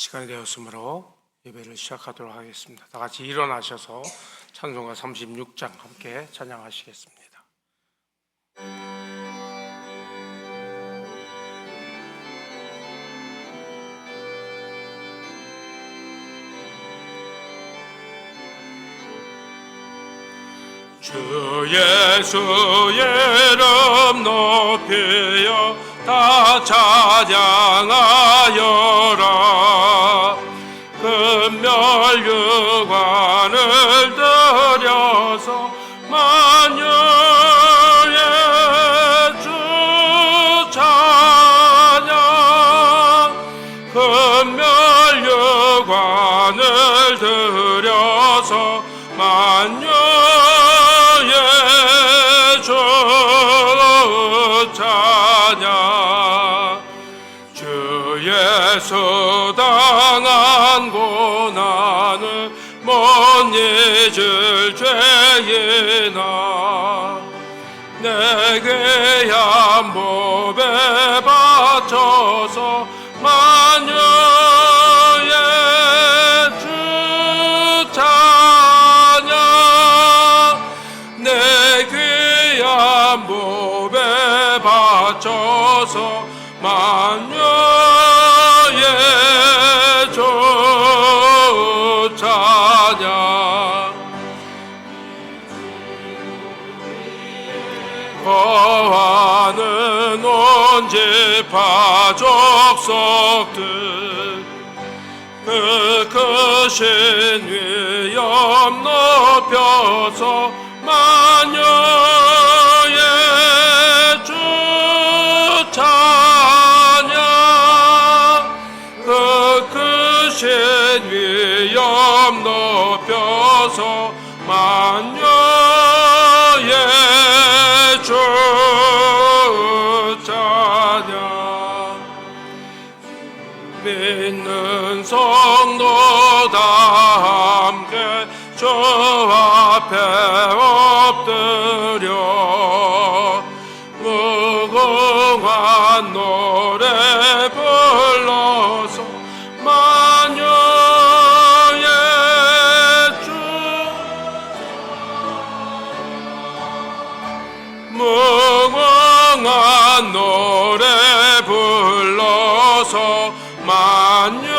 시간이 되었으므로 예배를 시작하도록 하겠습니다. 다 같이 일어나셔서 찬송가 36장 함께 찬양하시겠습니다. 주 예수의 이름 높이여 다 찬양하여라. 금멸유관을 들여서 만유의 주 찬양. 금멸유관을 들여서 만유의 주 찬양. 주 예수 당한 고난을 못 잊을 죄인아, 내게 한 법에 바쳐서 만유의 주 찬양. 내 귀한 법에 바쳐서 만유의 주 찬양. 거하는 온 지파 족속들 그 크신 위엄 높여서 만유의 주 찬양. 그 크신 위엄 높여서 만유의 주 찬양. 믿는 성도 다 함께 주 앞에 엎드려 무궁한 노래 불러서 만유의 주 무궁한 노래 불러서 만유의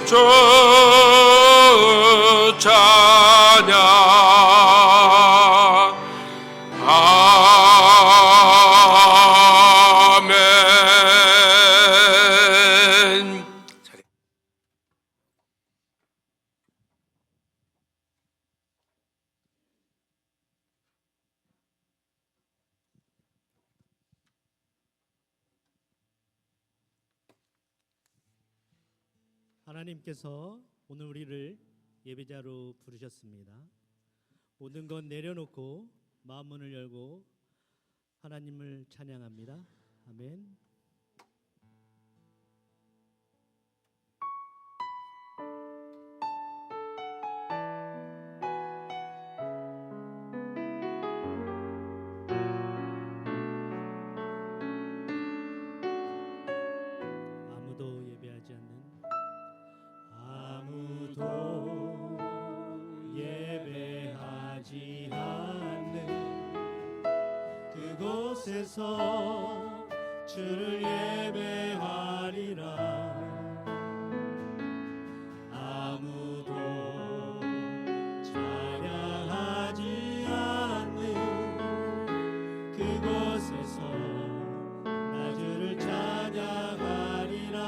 주 찬양. 아멘. 하나님께서 오늘 우리를 예배자로 부르셨습니다. 모든 것 내려놓고 마음문을 열고 하나님을 찬양합니다. 아멘. 아무도 예배하지 않는 예배하지 않는 그곳에서 주를 예배하리라. 아무도 찬양하지 않는 그곳에서 나 주를 찬양하리라.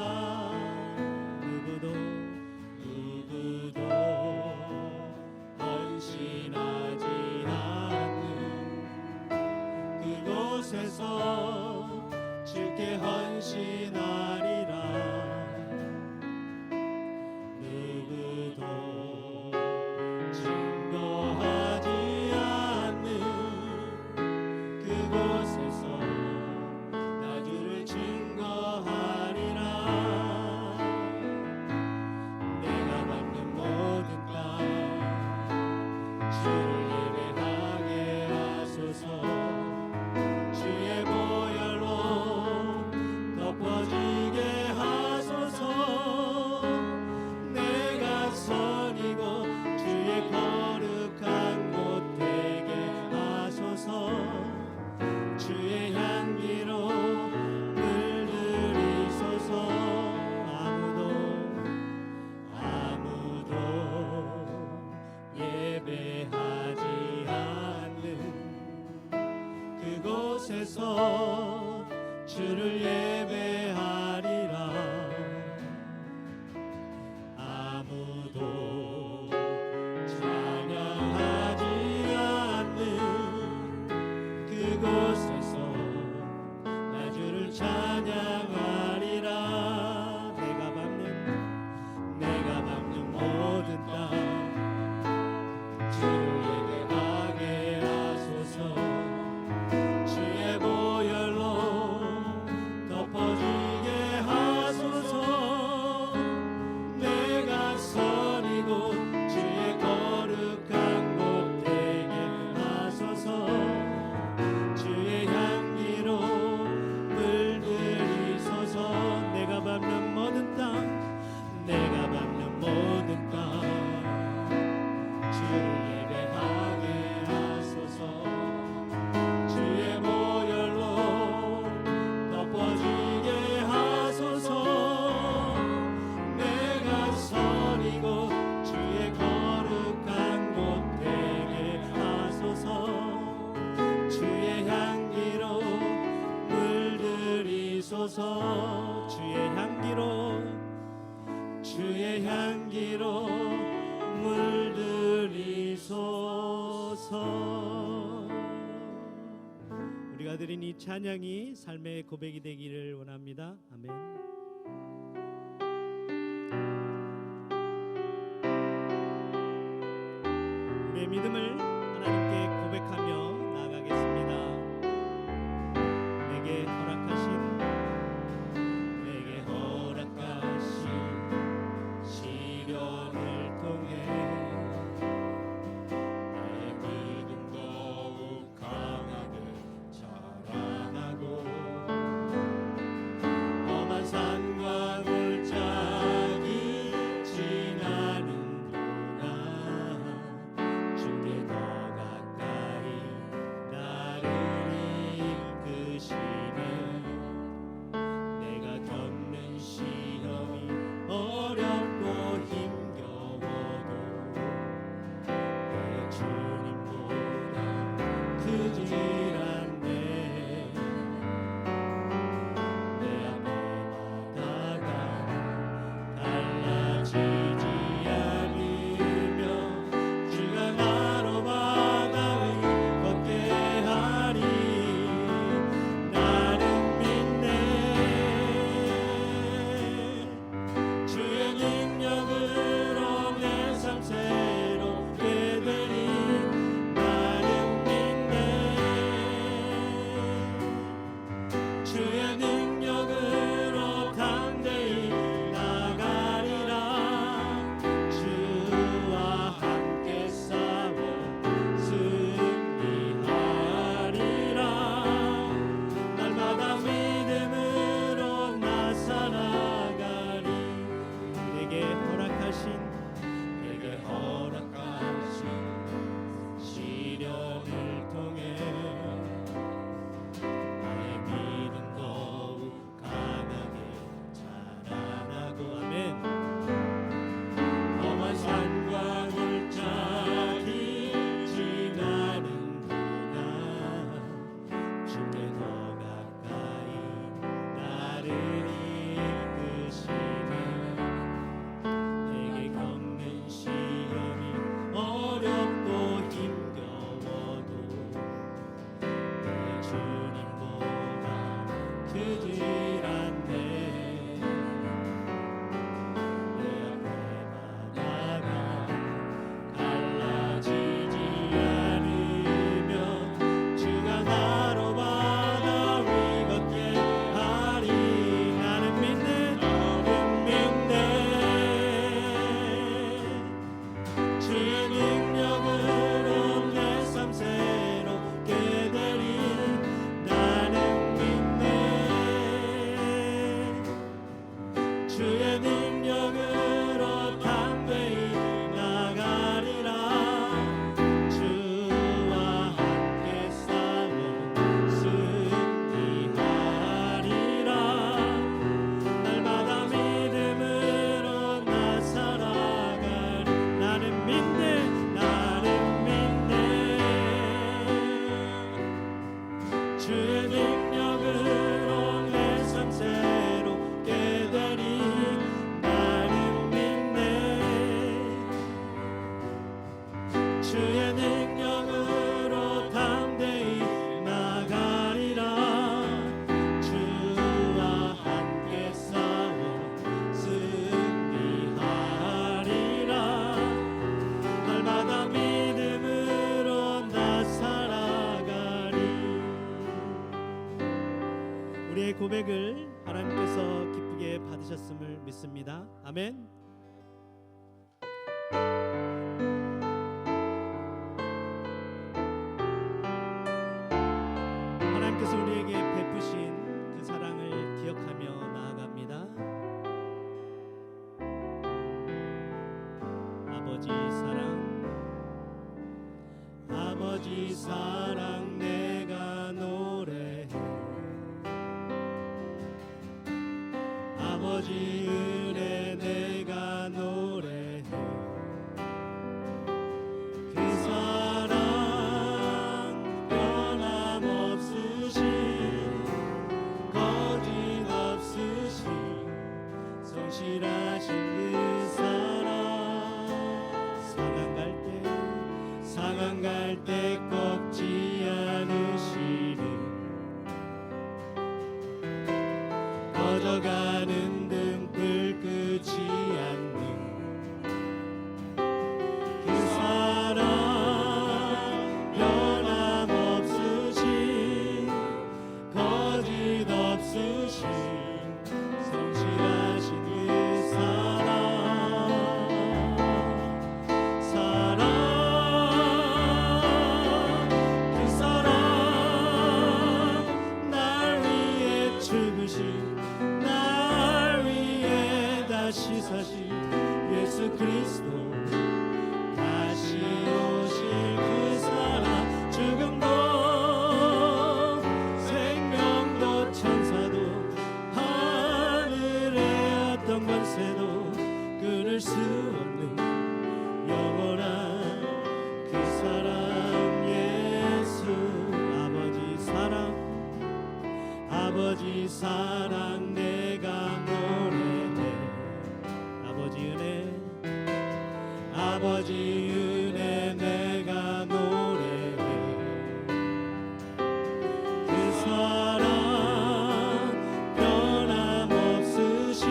누구도 헌신하지 않는 그곳에서 주께 헌신하리라. 누구도 증거하지 않는 그곳에서 나 주를 증거하리라. 내가 받는 모든 것 예배하지 않는 그곳에서 주를 예배하리라. 아무도 찬양하지 않는 그곳에서 나 주를 찬양하리라. 내가 밟는 모든 땅 주를 예배하게 하소서. 주의 보혈로 덮어지게 하소서. 내가 선이고 주의 거룩한 곳 되게 하소서. 주의 향기로 물들이소서. 내가 밟는 모든 땅 주를 예배하게 하소서. 주의 보혈로 덮어지게 하소서. 내가 선이고 주의 거룩한 곳 되게 하소서. 주의 향기로 물들이소서. 주의 향기로 물들이소서. 우리가 드린 이 찬양이 삶의 고백이 되기를 원합니다. 아멘. 우리의 믿음을 하나님께 고백하며 나아가겠습니다. 내게 허락하신 시련을 통해 나의 믿음 더욱 강하게 자라나고 험한 산과 골짜기 지나는 동안 주께 더 가까이 나를 이끄시네. 내가 겪는 시험이 어렵고 힘겨워도 내 주님보다 크질 않네. 내 앞에 바다가 달라지지 않으며 주가 나로 바다를 걷게 하리. 나는 믿네. 주의 능력으로 내 삶 새롭게 되니 나는 믿네. 우리의 고백을 하나님께서 기쁘게 받으셨음을 믿습니다. 아멘. 하나님께서 우리에게 베푸신 그 사랑을 기억하며 나아갑니다. 아버지 사랑 내가 노래해 아버지 은혜 내가 노래해 그 사랑 변함없으신 거짓없으신 성실하신 그 사랑 상한 갈 때 꺾지 않으시는 꺼져가는 등불 끄지 않는 그 사랑 변함없으신 거짓없으신 성실하신 그 날 위해 다시 사신 예수 그리스도 다시 오실 그 사랑 죽음도 생명도 천사도 하늘의 어떤 권세도 끊을 수 없는 영원한 그 사랑 예수 아버지 사랑 내가 노래해 아버지 은혜 내가 노래해 그 사랑 변함없으신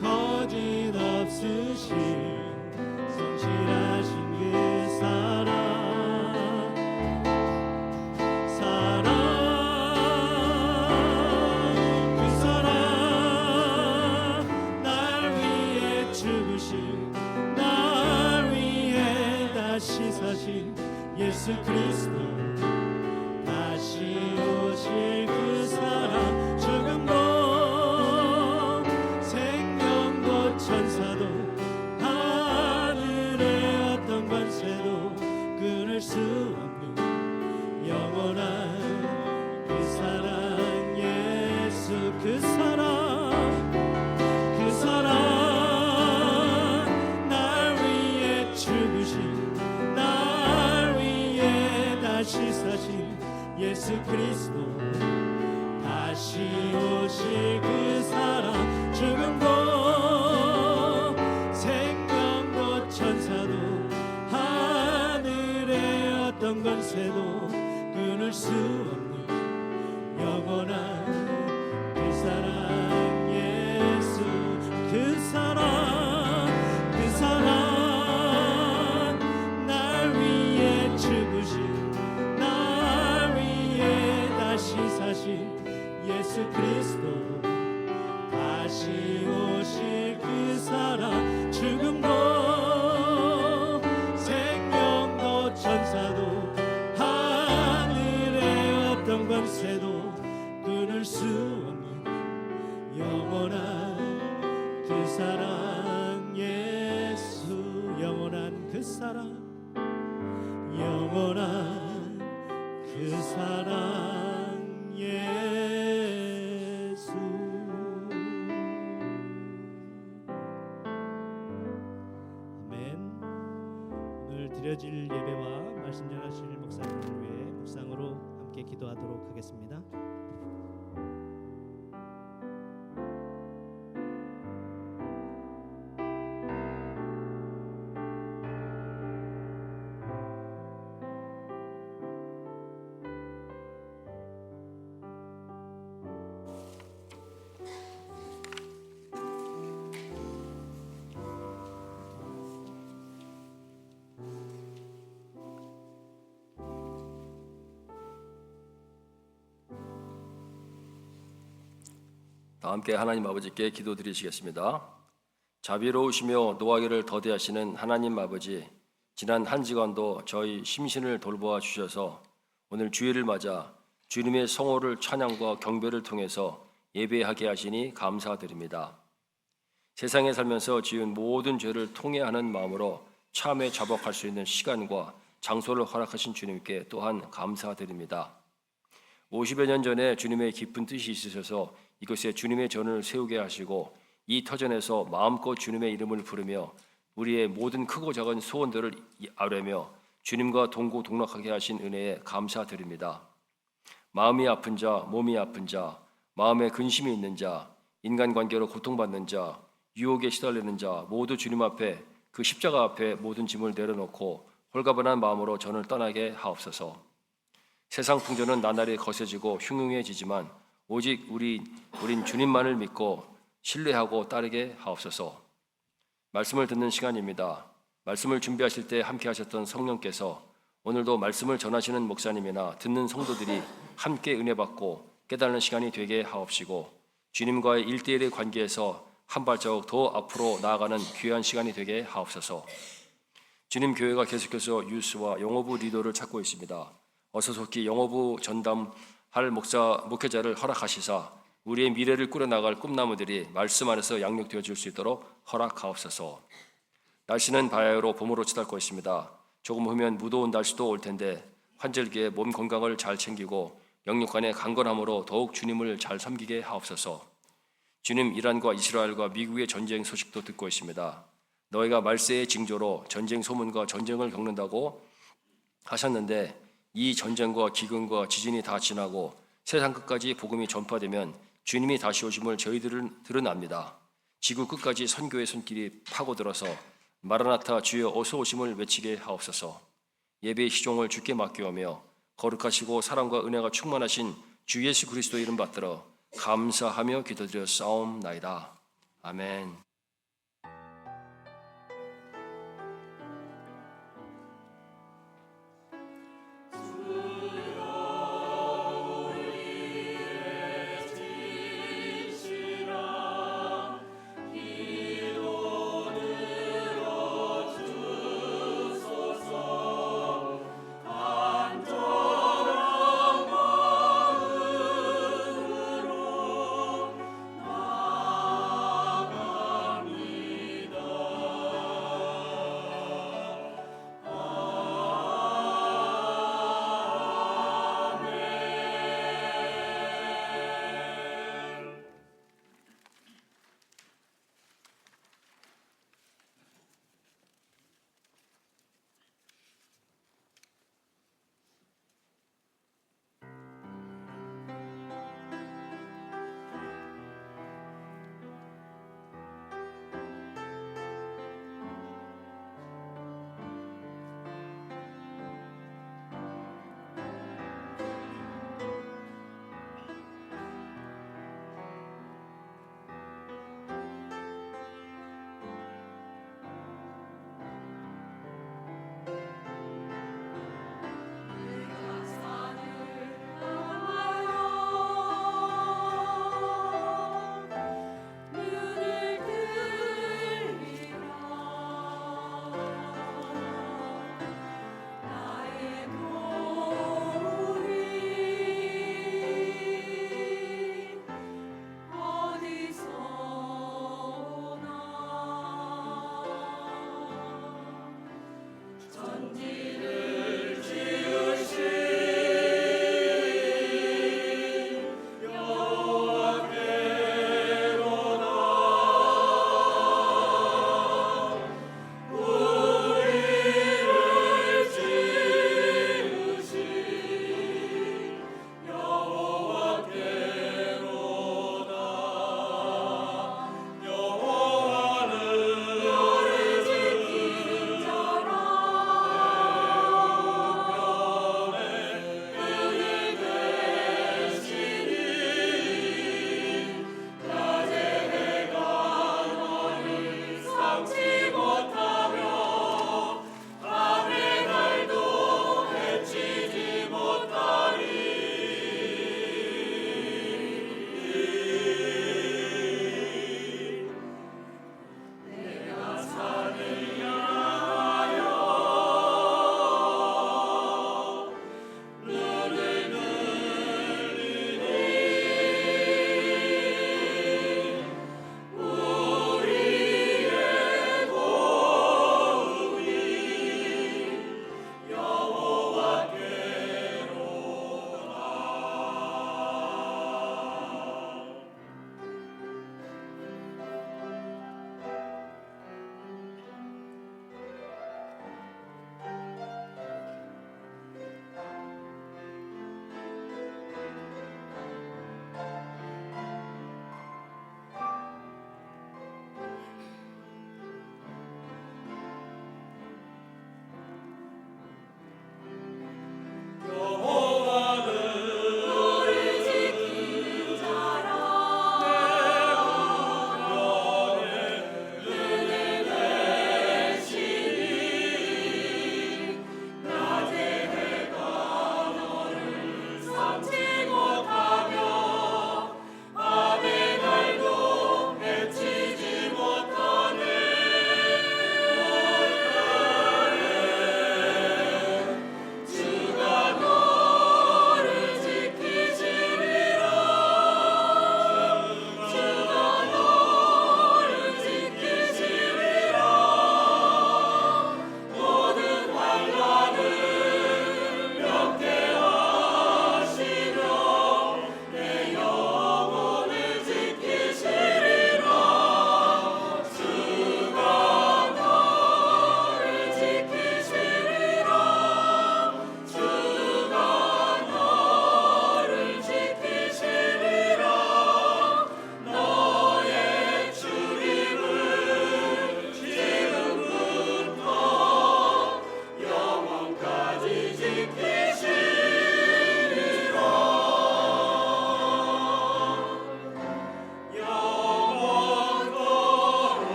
거짓없으신 성실하신 그 사랑 날 위해 다시 사신 예수 그리스도 다시 오실 그 사랑 죽음도 생명도 천사도 하늘의 어떤 권세도 끊을 수 없는 영원한 그 사랑 예수 그 사랑 날 위해 다시 사신 예수 그리스도 다시 오실 그 사랑 죽음도 생명도 천사도 하늘의 어떤 권세도 끊을 수 없는 영원한 그 사랑 예수 그 사랑 날 위해 다시 사신 예수 그리스도 다시 오실 그 사랑 죽음도 생명도 천사도 하늘의 어떤 권세도 끊을 수 없는 영원한 그 사랑 예수 영원한 그 사랑 영원한 그 사랑 예수 아멘. 오늘 드려질 예배와 말씀 전하실 목사님을 위해 묵상으로 함께 기도하도록 하겠습니다. 다 함께 하나님 아버지께 기도드리시겠습니다. 자비로우시며 노하기를 더디하시는 하나님 아버지, 지난 한 주간도 저희 심신을 돌보아 주셔서 오늘 주일을 맞아 주님의 성호를 찬양과 경배를 통해서 예배하게 하시니 감사드립니다. 세상에 살면서 지은 모든 죄를 통회하는 마음으로 참회 자복할 수 있는 시간과 장소를 허락하신 주님께 또한 감사드립니다. 50여 년 전에 주님의 깊은 뜻이 있으셔서 이곳에 주님의 전을 세우게 하시고 이 터전에서 마음껏 주님의 이름을 부르며 우리의 모든 크고 작은 소원들을 아뢰며 주님과 동고동락하게 하신 은혜에 감사드립니다. 마음이 아픈 자, 몸이 아픈 자, 마음에 근심이 있는 자, 인간관계로 고통받는 자, 유혹에 시달리는 자 모두 주님 앞에 그 십자가 앞에 모든 짐을 내려놓고 홀가분한 마음으로 전을 떠나게 하옵소서. 세상 풍조는 나날이 거세지고 흉흉해지지만 오직 우린 주님만을 믿고 신뢰하고 따르게 하옵소서. 말씀을 듣는 시간입니다. 말씀을 준비하실 때 함께 하셨던 성령께서 오늘도 말씀을 전하시는 목사님이나 듣는 성도들이 함께 은혜 받고 깨닫는 시간이 되게 하옵시고 주님과의 1대1의 관계에서 한 발자국 더 앞으로 나아가는 귀한 시간이 되게 하옵소서. 주님 교회가 계속해서 유스와 영어부 리더를 찾고 있습니다. 어서 속히 영어부 전담할 목회자를 허락하시사 우리의 미래를 꾸려나갈 꿈나무들이 말씀 안에서 양육되어 줄 수 있도록 허락하옵소서. 날씨는 바야흐로 봄으로 치닫고 있습니다. 조금 후면 무더운 날씨도 올 텐데 환절기에 몸 건강을 잘 챙기고 영육간의 강건함으로 더욱 주님을 잘 섬기게 하옵소서. 주님, 이란과 이스라엘과 미국의 전쟁 소식도 듣고 있습니다. 너희가 말세의 징조로 전쟁 소문과 전쟁을 겪는다고 하셨는데 이 전쟁과 기근과 지진이 다 지나고 세상 끝까지 복음이 전파되면 주님이 다시 오심을 저희들은 드러납니다. 지구 끝까지 선교의 손길이 파고들어서 마라나타 주여 어서 오심을 외치게 하옵소서. 예배의 시종을 주께 맡기오며 거룩하시고 사랑과 은혜가 충만하신 주 예수 그리스도 이름 받들어 감사하며 기도드려 싸움나이다. 아멘.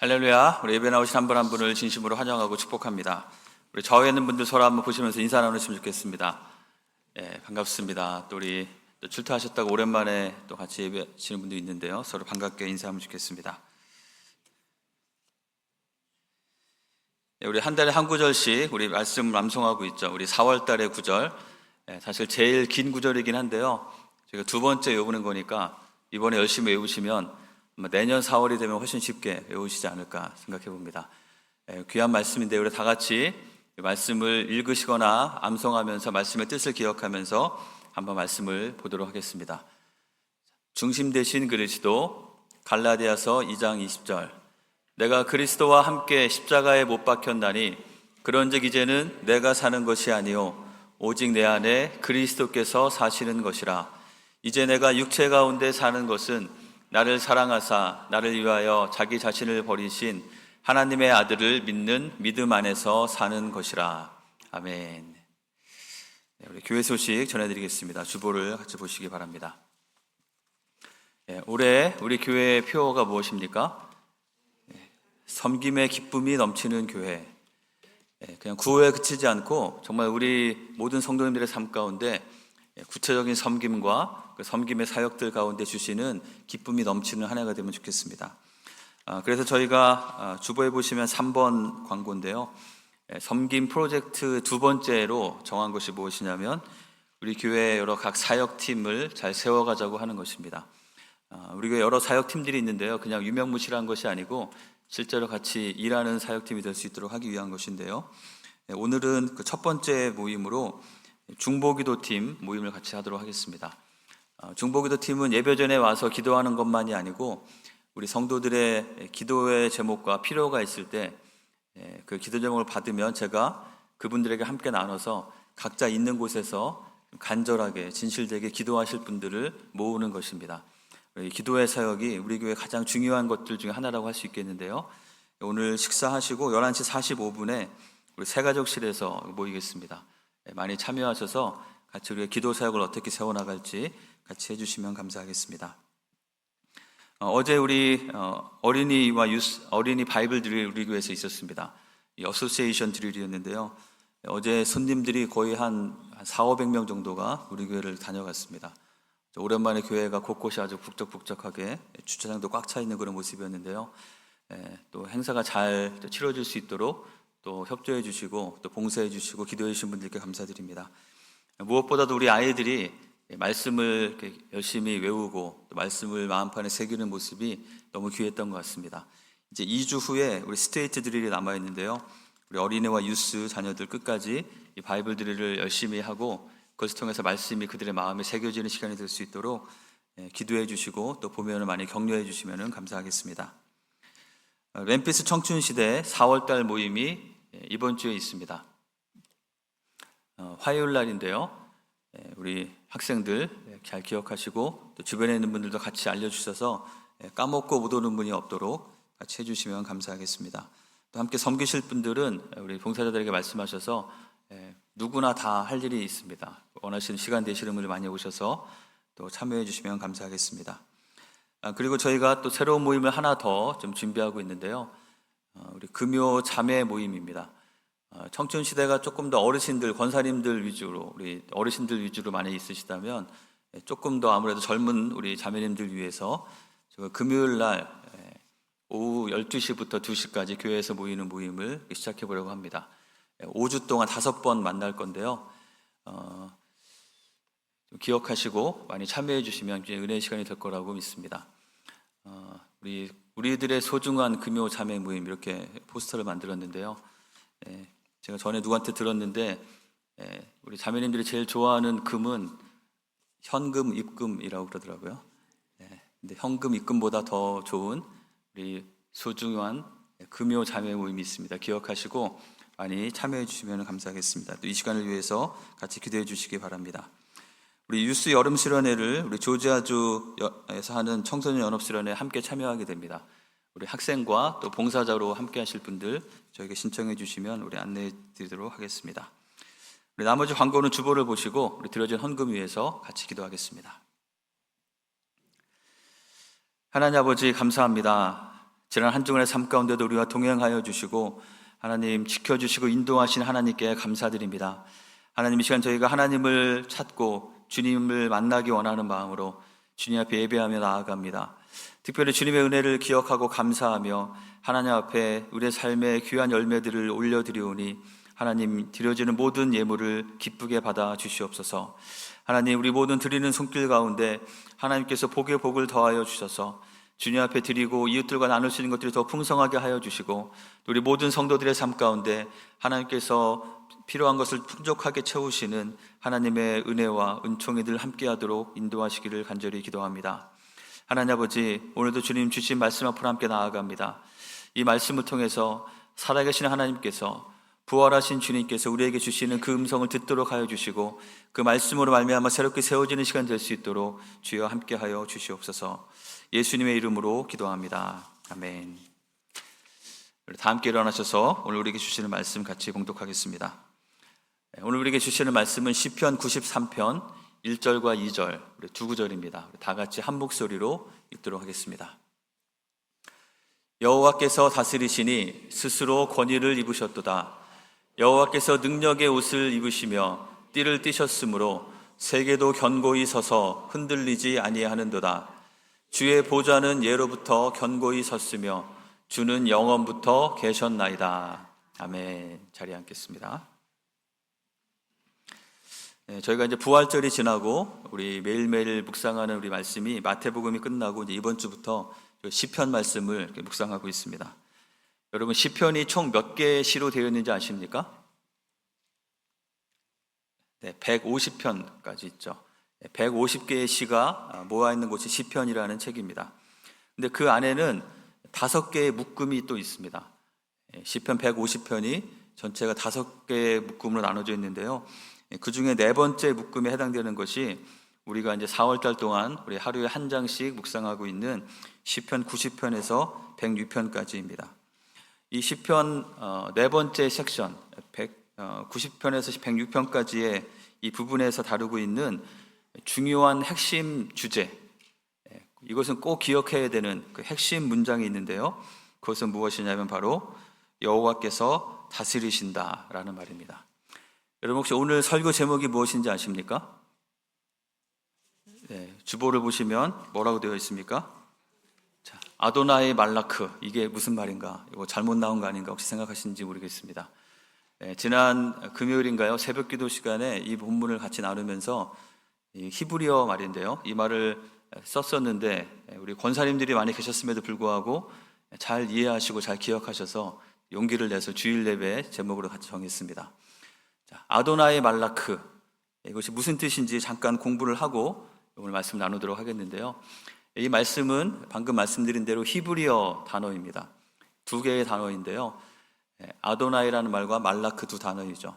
할렐루야. 우리 예배 나오신 한 분 한 분을 진심으로 환영하고 축복합니다. 우리 좌우에 있는 분들 서로 한번 보시면서 인사 나누시면 좋겠습니다. 반갑습니다. 또 우리 또 출퇴하셨다고 오랜만에 또 같이 예배하시는 분도 있는데요. 서로 반갑게 인사하면 좋겠습니다. 우리 한 달에 한 구절씩 우리 말씀 암송하고 있죠. 우리 4월 달의 구절. 사실 제일 긴 구절이긴 한데요. 제가 두 번째 외우는 거니까 이번에 열심히 외우시면 내년 4월이 되면 훨씬 쉽게 외우시지 않을까 생각해 봅니다. 귀한 말씀인데 우리 다 같이 말씀을 읽으시거나 암송하면서 말씀의 뜻을 기억하면서 한번 말씀을 보도록 하겠습니다. 중심 되신 그리스도, 갈라디아서 2장 20절. 내가 그리스도와 함께 십자가에 못 박혔나니 그런즉 이제는 내가 사는 것이 아니요 오직 내 안에 그리스도께서 사시는 것이라. 이제 내가 육체 가운데 사는 것은 나를 사랑하사 나를 위하여 자기 자신을 버리신 하나님의 아들을 믿는 믿음 안에서 사는 것이라. 아멘. 우리 교회 소식 전해드리겠습니다. 주보를 같이 보시기 바랍니다. 올해 우리 교회의 표어가 무엇입니까? 섬김의 기쁨이 넘치는 교회. 그냥 구호에 그치지 않고 정말 우리 모든 성도님들의 삶 가운데 구체적인 섬김과 그 섬김의 사역들 가운데 주시는 기쁨이 넘치는 한 해가 되면 좋겠습니다. 그래서 저희가 주보에 보시면 3번 광고인데요. 섬김 프로젝트 두 번째로 정한 것이 무엇이냐면 우리 교회 여러 각 사역팀을 잘 세워가자고 하는 것입니다. 우리 교회 여러 사역팀들이 있는데요. 그냥 유명무실한 것이 아니고 실제로 같이 일하는 사역팀이 될 수 있도록 하기 위한 것인데요. 오늘은 그 첫 번째 모임으로 중보기도팀 모임을 같이 하도록 하겠습니다. 중보기도팀은 예배 전에 와서 기도하는 것만이 아니고 우리 성도들의 기도의 제목과 필요가 있을 때 그 기도 제목을 받으면 제가 그분들에게 함께 나눠서 각자 있는 곳에서 간절하게 진실되게 기도하실 분들을 모으는 것입니다. 기도의 사역이 우리 교회 가장 중요한 것들 중에 하나라고 할 수 있겠는데요. 오늘 식사하시고 11시 45분에 우리 새가족실에서 모이겠습니다. 많이 참여하셔서 같이 우리가 기도 사역을 어떻게 세워나갈지 같이 해주시면 감사하겠습니다. 어제 우리 어린이와 어린이 바이블 드릴 우리 교회에서 있었습니다. 이 어소시에이션 드릴이었는데요. 어제 손님들이 거의 한 400-500명 정도가 우리 교회를 다녀갔습니다. 오랜만에 교회가 곳곳이 아주 북적북적하게 주차장도 꽉 차 있는 그런 모습이었는데요. 또 행사가 잘 치러질 수 있도록 또 협조해 주시고 또 봉사해 주시고 기도해 주신 분들께 감사드립니다. 무엇보다도 우리 아이들이 말씀을 열심히 외우고 또 말씀을 마음판에 새기는 모습이 너무 귀했던 것 같습니다. 이제 2주 후에 우리 스테이트 드릴이 남아 있는데요. 우리 어린이와 유스 자녀들 끝까지 이 바이블 드릴을 열심히 하고 그것을 통해서 말씀이 그들의 마음에 새겨지는 시간이 될 수 있도록 기도해 주시고 또 보면은 많이 격려해 주시면 감사하겠습니다. 램피스 청춘시대 4월달 모임이 이번 주에 있습니다. 화요일 날인데요. 우리 학생들 잘 기억하시고 또 주변에 있는 분들도 같이 알려주셔서 까먹고 못 오는 분이 없도록 같이 해주시면 감사하겠습니다. 또 함께 섬기실 분들은 우리 봉사자들에게 말씀하셔서 누구나 다 할 일이 있습니다. 원하시는 시간 되시는 분들 많이 오셔서 또 참여해 주시면 감사하겠습니다. 그리고 저희가 또 새로운 모임을 하나 더 좀 준비하고 있는데요. 우리 금요 자매 모임입니다. 청춘시대가 조금 더 어르신들, 권사님들 위주로, 우리 어르신들 위주로 많이 있으시다면 조금 더 아무래도 젊은 우리 자매님들 위해서 금요일 날 오후 12시부터 2시까지 교회에서 모이는 모임을 시작해 보려고 합니다. 5주 동안 5번 만날 건데요. 좀 기억하시고 많이 참여해 주시면 은혜의 시간이 될 거라고 믿습니다. 우리들의 소중한 금요 자매 모임 이렇게 포스터를 만들었는데요. 제가 전에 누구한테 들었는데 우리 자매님들이 제일 좋아하는 금은 현금, 입금이라고 그러더라고요. 근데 현금, 입금보다 더 좋은 우리 소중한 금요 자매 모임이 있습니다. 기억하시고 많이 참여해 주시면 감사하겠습니다. 또 이 시간을 위해서 같이 기도해 주시기 바랍니다. 우리 유스 여름 실현회를 우리 조지아주에서 하는 청소년 연합 실현회에 함께 참여하게 됩니다. 우리 학생과 또 봉사자로 함께 하실 분들 저에게 신청해 주시면 우리 안내해 드리도록 하겠습니다. 우리 나머지 광고는 주보를 보시고 우리 드려진 헌금 위해서 같이 기도하겠습니다. 하나님 아버지 감사합니다. 지난 한 주간의 삶 가운데도 우리와 동행하여 주시고 하나님 지켜주시고 인도하신 하나님께 감사드립니다. 하나님, 이 시간 저희가 하나님을 찾고 주님을 만나기 원하는 마음으로 주님 앞에 예배하며 나아갑니다. 특별히 주님의 은혜를 기억하고 감사하며 하나님 앞에 우리의 삶의 귀한 열매들을 올려드리오니 하나님, 드려지는 모든 예물을 기쁘게 받아 주시옵소서. 하나님, 우리 모든 드리는 손길 가운데 하나님께서 복에 복을 더하여 주셔서 주님 앞에 드리고 이웃들과 나눌 수 있는 것들이 더 풍성하게 하여 주시고, 우리 모든 성도들의 삶 가운데 하나님께서 필요한 것을 풍족하게 채우시는 하나님의 은혜와 은총이 늘 함께하도록 인도하시기를 간절히 기도합니다. 하나님 아버지, 오늘도 주님 주신 말씀 앞으로 함께 나아갑니다. 이 말씀을 통해서 살아계신 하나님께서, 부활하신 주님께서 우리에게 주시는 그 음성을 듣도록 하여 주시고, 그 말씀으로 말미암아 새롭게 세워지는 시간 될 수 있도록 주여 함께하여 주시옵소서. 예수님의 이름으로 기도합니다. 아멘. 다 함께 일어나셔서 오늘 우리에게 주시는 말씀 같이 봉독하겠습니다. 오늘 우리에게 주시는 말씀은 시편 93편 1절과 2절, 우리 두 구절입니다. 우리 다 같이 한 목소리로 읽도록 하겠습니다. 여호와께서 다스리시니 스스로 권위를 입으셨도다. 여호와께서 능력의 옷을 입으시며 띠를 띠셨으므로 세계도 견고히 서서 흔들리지 아니하는도다. 주의 보좌는 예로부터 견고히 섰으며 주는 영원부터 계셨나이다. 아멘. 자리에 앉겠습니다. 저희가 이제 부활절이 지나고 우리 매일매일 묵상하는 우리 말씀이 마태복음이 끝나고 이제 이번 주부터 시편 말씀을 묵상하고 있습니다. 여러분, 시편이 총 몇 개의 시로 되어 있는지 아십니까? 네, 150편까지 있죠. 150개의 시가 모아 있는 곳이 시편이라는 책입니다. 근데 그 안에는 5개의 묶음이 또 있습니다. 시편 150편이 전체가 5개의 묶음으로 나눠져 있는데요. 그 중에 4번째 묶음에 해당되는 것이 우리가 이제 4월달 동안 우리 하루에 한 장씩 묵상하고 있는 시편 90편에서 106편까지입니다. 이 시편 4번째 섹션 90편에서 106편까지의 이 부분에서 다루고 있는 중요한 핵심 주제, 이것은 꼭 기억해야 되는 그 핵심 문장이 있는데요. 그것은 무엇이냐면 바로 여호와께서 다스리신다라는 말입니다. 여러분, 혹시 오늘 설교 제목이 무엇인지 아십니까? 네, 주보를 보시면 뭐라고 되어 있습니까? 자, 아도나이 말라크, 이게 무슨 말인가? 이거 잘못 나온 거 아닌가 혹시 생각하시는지 모르겠습니다. 네, 지난 금요일인가요? 새벽 기도 시간에 이 본문을 같이 나누면서 이 히브리어 말인데요, 이 말을 썼었는데 우리 권사님들이 많이 계셨음에도 불구하고 잘 이해하시고 잘 기억하셔서 용기를 내서 주일 예배 제목으로 같이 정했습니다. 자, 아도나이 말라크, 이것이 무슨 뜻인지 잠깐 공부를 하고 오늘 말씀 나누도록 하겠는데요. 이 말씀은 방금 말씀드린 대로 히브리어 단어입니다. 2개의 단어인데요, 아도나이라는 말과 말라크 두 단어이죠.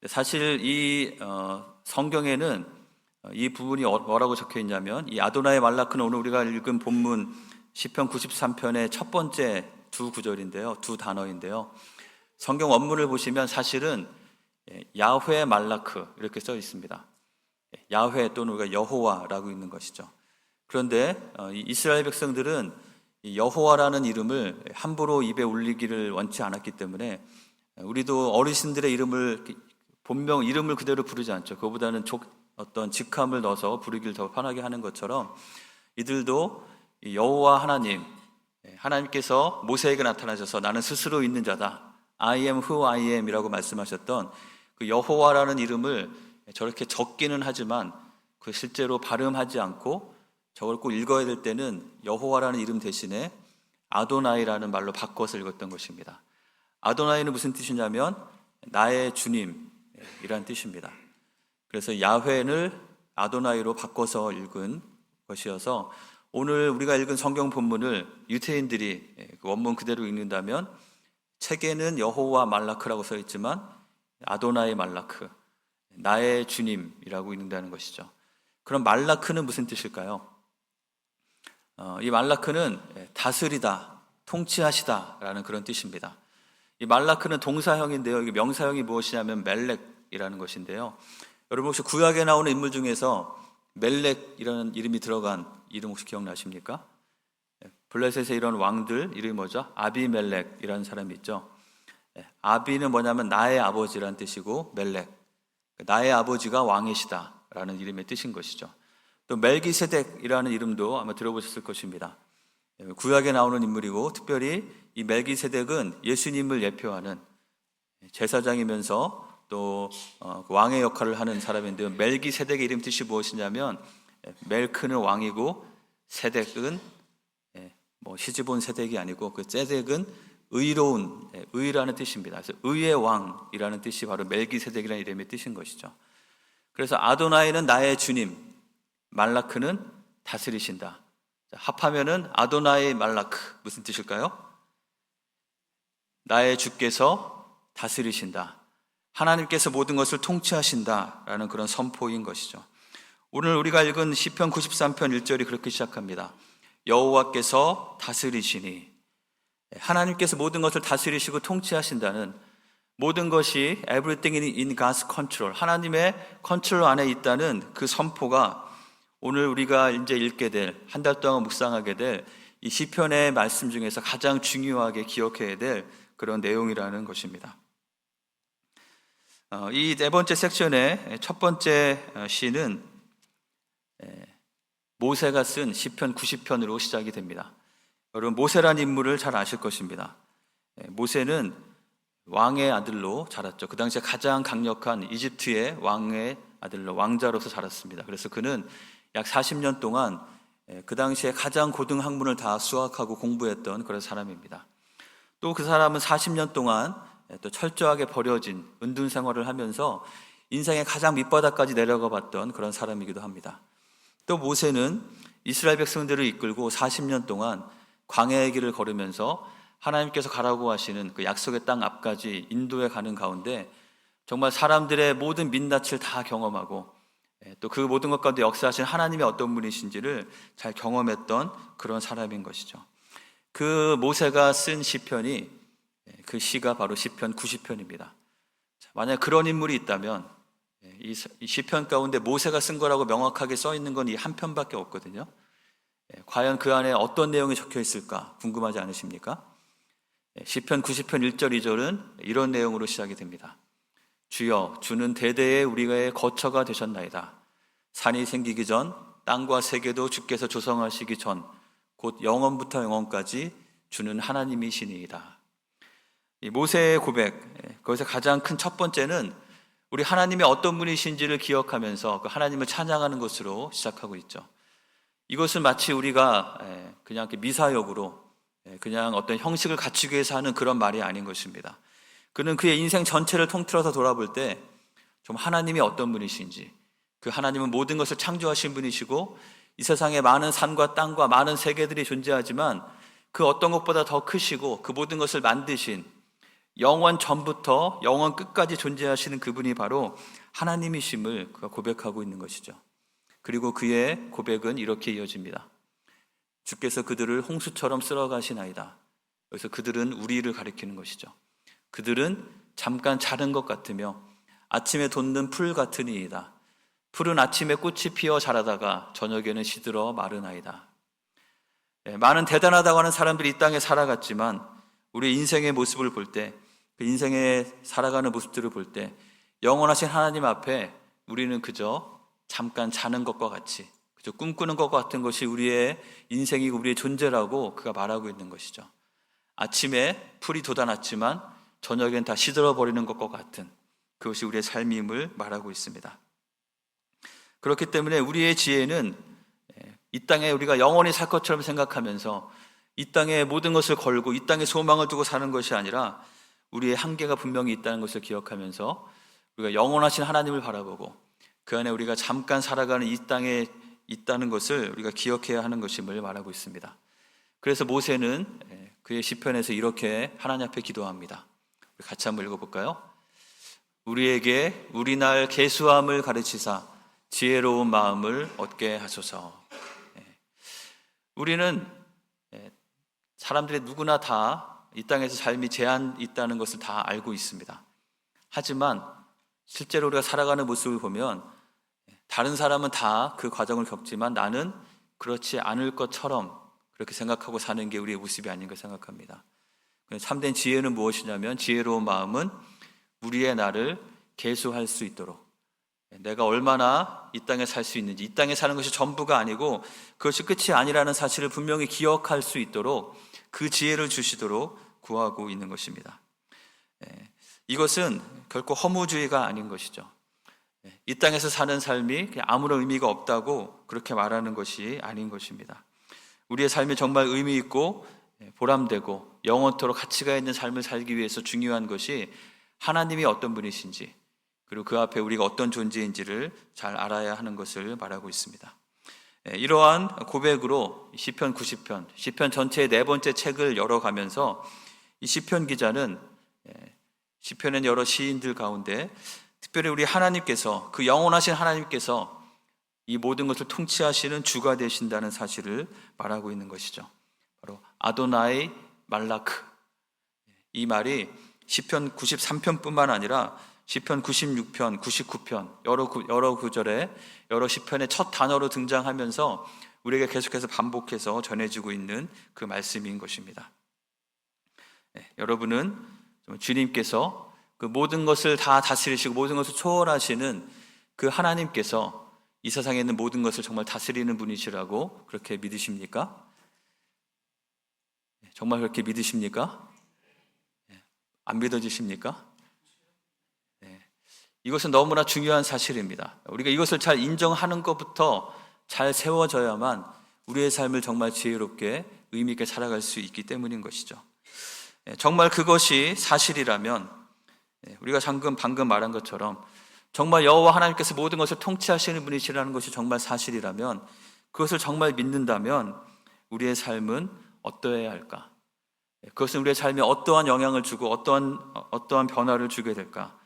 사실 이 성경에는 이 부분이 뭐라고 적혀 있냐면, 이 아도나이 말라크는 오늘 우리가 읽은 본문 시편 93편의 첫 번째 두 구절인데요, 두 단어인데요, 성경 원문을 보시면 사실은 야훼 말라크 이렇게 써 있습니다. 야훼 또는 우리가 여호와라고 있는 것이죠. 그런데 이스라엘 백성들은 이 여호와라는 이름을 함부로 입에 올리기를 원치 않았기 때문에 우리도 어르신들의 이름을 본명 이름을 그대로 부르지 않죠. 그거보다는 어떤 직함을 넣어서 부르기를 더 편하게 하는 것처럼 이들도 여호와 하나님, 하나님께서 모세에게 나타나셔서 나는 스스로 있는 자다, I am who I am 이라고 말씀하셨던 그 여호와라는 이름을 저렇게 적기는 하지만 그 실제로 발음하지 않고 저걸 꼭 읽어야 될 때는 여호와라는 이름 대신에 아도나이라는 말로 바꿔서 읽었던 것입니다. 아도나이는 무슨 뜻이냐면 나의 주님이라는 뜻입니다. 그래서 야훼를 아도나이로 바꿔서 읽은 것이어서 오늘 우리가 읽은 성경 본문을 유태인들이 그 원문 그대로 읽는다면 책에는 여호와 말라크라고 써 있지만 아도나이 말라크, 나의 주님이라고 읽는다는 것이죠. 그럼 말라크는 무슨 뜻일까요? 이 말라크는 다스리다, 통치하시다라는 그런 뜻입니다. 이 말라크는 동사형인데요, 이게 명사형이 무엇이냐면 멜렉이라는 것인데요. 여러분, 혹시 구약에 나오는 인물 중에서 멜렉이라는 이름이 들어간 이름 혹시 기억나십니까? 블레셋의 이런 왕들 이름이 뭐죠? 아비멜렉이라는 사람이 있죠. 아비는 뭐냐면 나의 아버지라는 뜻이고 멜렉, 나의 아버지가 왕이시다라는 이름의 뜻인 것이죠. 또 멜기세덱이라는 이름도 아마 들어보셨을 것입니다. 구약에 나오는 인물이고 특별히 이 멜기세덱은 예수님을 예표하는 제사장이면서 또 왕의 역할을 하는 사람인데요. 멜기세덱의 이름 뜻이 무엇이냐면 멜크는 왕이고 세덱은 시즈본 세덱이 아니고 그 세덱은 의로운, 의라는 뜻입니다. 그래서 의의 왕이라는 뜻이 바로 멜기세덱이라는 이름의 뜻인 것이죠. 그래서 아도나이는 나의 주님, 말라크는 다스리신다. 합하면은 아도나이 말라크 무슨 뜻일까요? 나의 주께서 다스리신다. 하나님께서 모든 것을 통치하신다라는 그런 선포인 것이죠. 오늘 우리가 읽은 시편 93편 1절이 그렇게 시작합니다. 여호와께서 다스리시니, 하나님께서 모든 것을 다스리시고 통치하신다는, 모든 것이 everything in God's control, 하나님의 컨트롤 안에 있다는 그 선포가 오늘 우리가 이제 읽게 될, 한 달 동안 묵상하게 될 이 시편의 말씀 중에서 가장 중요하게 기억해야 될 그런 내용이라는 것입니다. 이 네 번째 섹션의 첫 번째 시는 모세가 쓴 시편 90편으로 시작이 됩니다. 여러분, 모세라는 인물을 잘 아실 것입니다. 모세는 왕의 아들로 자랐죠. 그 당시에 가장 강력한 이집트의 왕의 아들로, 왕자로서 자랐습니다. 그래서 그는 약 40년 동안 그 당시에 가장 고등 학문을 다 수학하고 공부했던 그런 사람입니다. 또 그 사람은 40년 동안 또 철저하게 버려진 은둔 생활을 하면서 인생의 가장 밑바닥까지 내려가 봤던 그런 사람이기도 합니다. 또 모세는 이스라엘 백성들을 이끌고 40년 동안 광야의 길을 걸으면서 하나님께서 가라고 하시는 그 약속의 땅 앞까지 인도해 가는 가운데 정말 사람들의 모든 민낯을 다 경험하고 또 그 모든 것 가운데 역사하신 하나님의 어떤 분이신지를 잘 경험했던 그런 사람인 것이죠. 그 모세가 쓴 시편이, 그 시가 바로 시편 90편입니다. 만약 그런 인물이 있다면 이 시편 가운데 모세가 쓴 거라고 명확하게 써 있는 건 이 한 편밖에 없거든요. 과연 그 안에 어떤 내용이 적혀 있을까 궁금하지 않으십니까? 시편 90편 1절 2절은 이런 내용으로 시작이 됩니다. 주여, 주는 대대에 우리의 거처가 되셨나이다. 산이 생기기 전, 땅과 세계도 주께서 조성하시기 전, 곧 영원부터 영원까지 주는 하나님이시니이다. 이 모세의 고백, 거기서 가장 큰 첫 번째는 우리 하나님이 어떤 분이신지를 기억하면서 그 하나님을 찬양하는 것으로 시작하고 있죠. 이것은 마치 우리가 그냥 미사역으로 그냥 어떤 형식을 갖추기 위해서 하는 그런 말이 아닌 것입니다. 그는 그의 인생 전체를 통틀어서 돌아볼 때 좀 하나님이 어떤 분이신지, 그 하나님은 모든 것을 창조하신 분이시고 이 세상에 많은 산과 땅과 많은 세계들이 존재하지만 그 어떤 것보다 더 크시고 그 모든 것을 만드신, 영원 전부터 영원 끝까지 존재하시는 그분이 바로 하나님이심을 그가 고백하고 있는 것이죠. 그리고 그의 고백은 이렇게 이어집니다. 주께서 그들을 홍수처럼 쓸어가시나이다. 여기서 그들은 우리를 가리키는 것이죠. 그들은 잠깐 자른 것 같으며 아침에 돋는 풀 같으니이다. 풀은 아침에 꽃이 피어 자라다가 저녁에는 시들어 마르나이다. 많은 대단하다고 하는 사람들이 이 땅에 살아갔지만 우리 인생의 모습을 볼 때, 그 인생에 살아가는 모습들을 볼 때 영원하신 하나님 앞에 우리는 그저 잠깐 자는 것과 같이, 그저 꿈꾸는 것과 같은 것이 우리의 인생이고 우리의 존재라고 그가 말하고 있는 것이죠. 아침에 풀이 돋아났지만 저녁엔 다 시들어버리는 것과 같은 그것이 우리의 삶임을 말하고 있습니다. 그렇기 때문에 우리의 지혜는 이 땅에 우리가 영원히 살 것처럼 생각하면서 이 땅에 모든 것을 걸고 이 땅에 소망을 두고 사는 것이 아니라 우리의 한계가 분명히 있다는 것을 기억하면서 우리가 영원하신 하나님을 바라보고 그 안에 우리가 잠깐 살아가는 이 땅에 있다는 것을 우리가 기억해야 하는 것임을 말하고 있습니다. 그래서 모세는 그의 시편에서 이렇게 하나님 앞에 기도합니다. 우리 같이 한번 읽어볼까요? 우리에게 우리 날 계수함을 가르치사 지혜로운 마음을 얻게 하소서. 우리는 사람들이 누구나 다 이 땅에서 삶이 제한이 있다는 것을 다 알고 있습니다. 하지만 실제로 우리가 살아가는 모습을 보면 다른 사람은 다 그 과정을 겪지만 나는 그렇지 않을 것처럼 그렇게 생각하고 사는 게 우리의 모습이 아닌가 생각합니다. 참된 지혜는 무엇이냐면, 지혜로운 마음은 우리의 나를 계수할 수 있도록, 내가 얼마나 이 땅에 살 수 있는지, 이 땅에 사는 것이 전부가 아니고 그것이 끝이 아니라는 사실을 분명히 기억할 수 있도록 그 지혜를 주시도록 구하고 있는 것입니다. 이것은 결코 허무주의가 아닌 것이죠. 이 땅에서 사는 삶이 아무런 의미가 없다고 그렇게 말하는 것이 아닌 것입니다. 우리의 삶이 정말 의미 있고 보람되고 영원토록 가치가 있는 삶을 살기 위해서 중요한 것이 하나님이 어떤 분이신지, 그리고 그 앞에 우리가 어떤 존재인지를 잘 알아야 하는 것을 말하고 있습니다. 이러한 고백으로 시편 90편, 시편 전체의 4번째 책을 열어가면서 이 시편 기자는 시편의 여러 시인들 가운데 특별히 우리 하나님께서, 그 영원하신 하나님께서 이 모든 것을 통치하시는 주가 되신다는 사실을 말하고 있는 것이죠. 바로 아도나이 말라크. 이 말이 시편 93편뿐만 아니라 시편 96편, 99편 여러 구절에 여러 시편의 첫 단어로 등장하면서 우리에게 계속해서 반복해서 전해지고 있는 그 말씀인 것입니다. 여러분은 주님께서 그 모든 것을 다 다스리시고 모든 것을 초월하시는 그 하나님께서 이 세상에 있는 모든 것을 정말 다스리는 분이시라고 그렇게 믿으십니까? 정말 그렇게 믿으십니까? 안 믿어지십니까? 이것은 너무나 중요한 사실입니다. 우리가 이것을 잘 인정하는 것부터 잘 세워져야만 우리의 삶을 정말 지혜롭게 의미 있게 살아갈 수 있기 때문인 것이죠. 정말 그것이 사실이라면, 우리가 방금 말한 것처럼 정말 여호와 하나님께서 모든 것을 통치하시는 분이시라는 것이 정말 사실이라면, 그것을 정말 믿는다면 우리의 삶은 어떠해야 할까? 그것은 우리의 삶에 어떠한 영향을 주고 어떠한 변화를 주게 될까?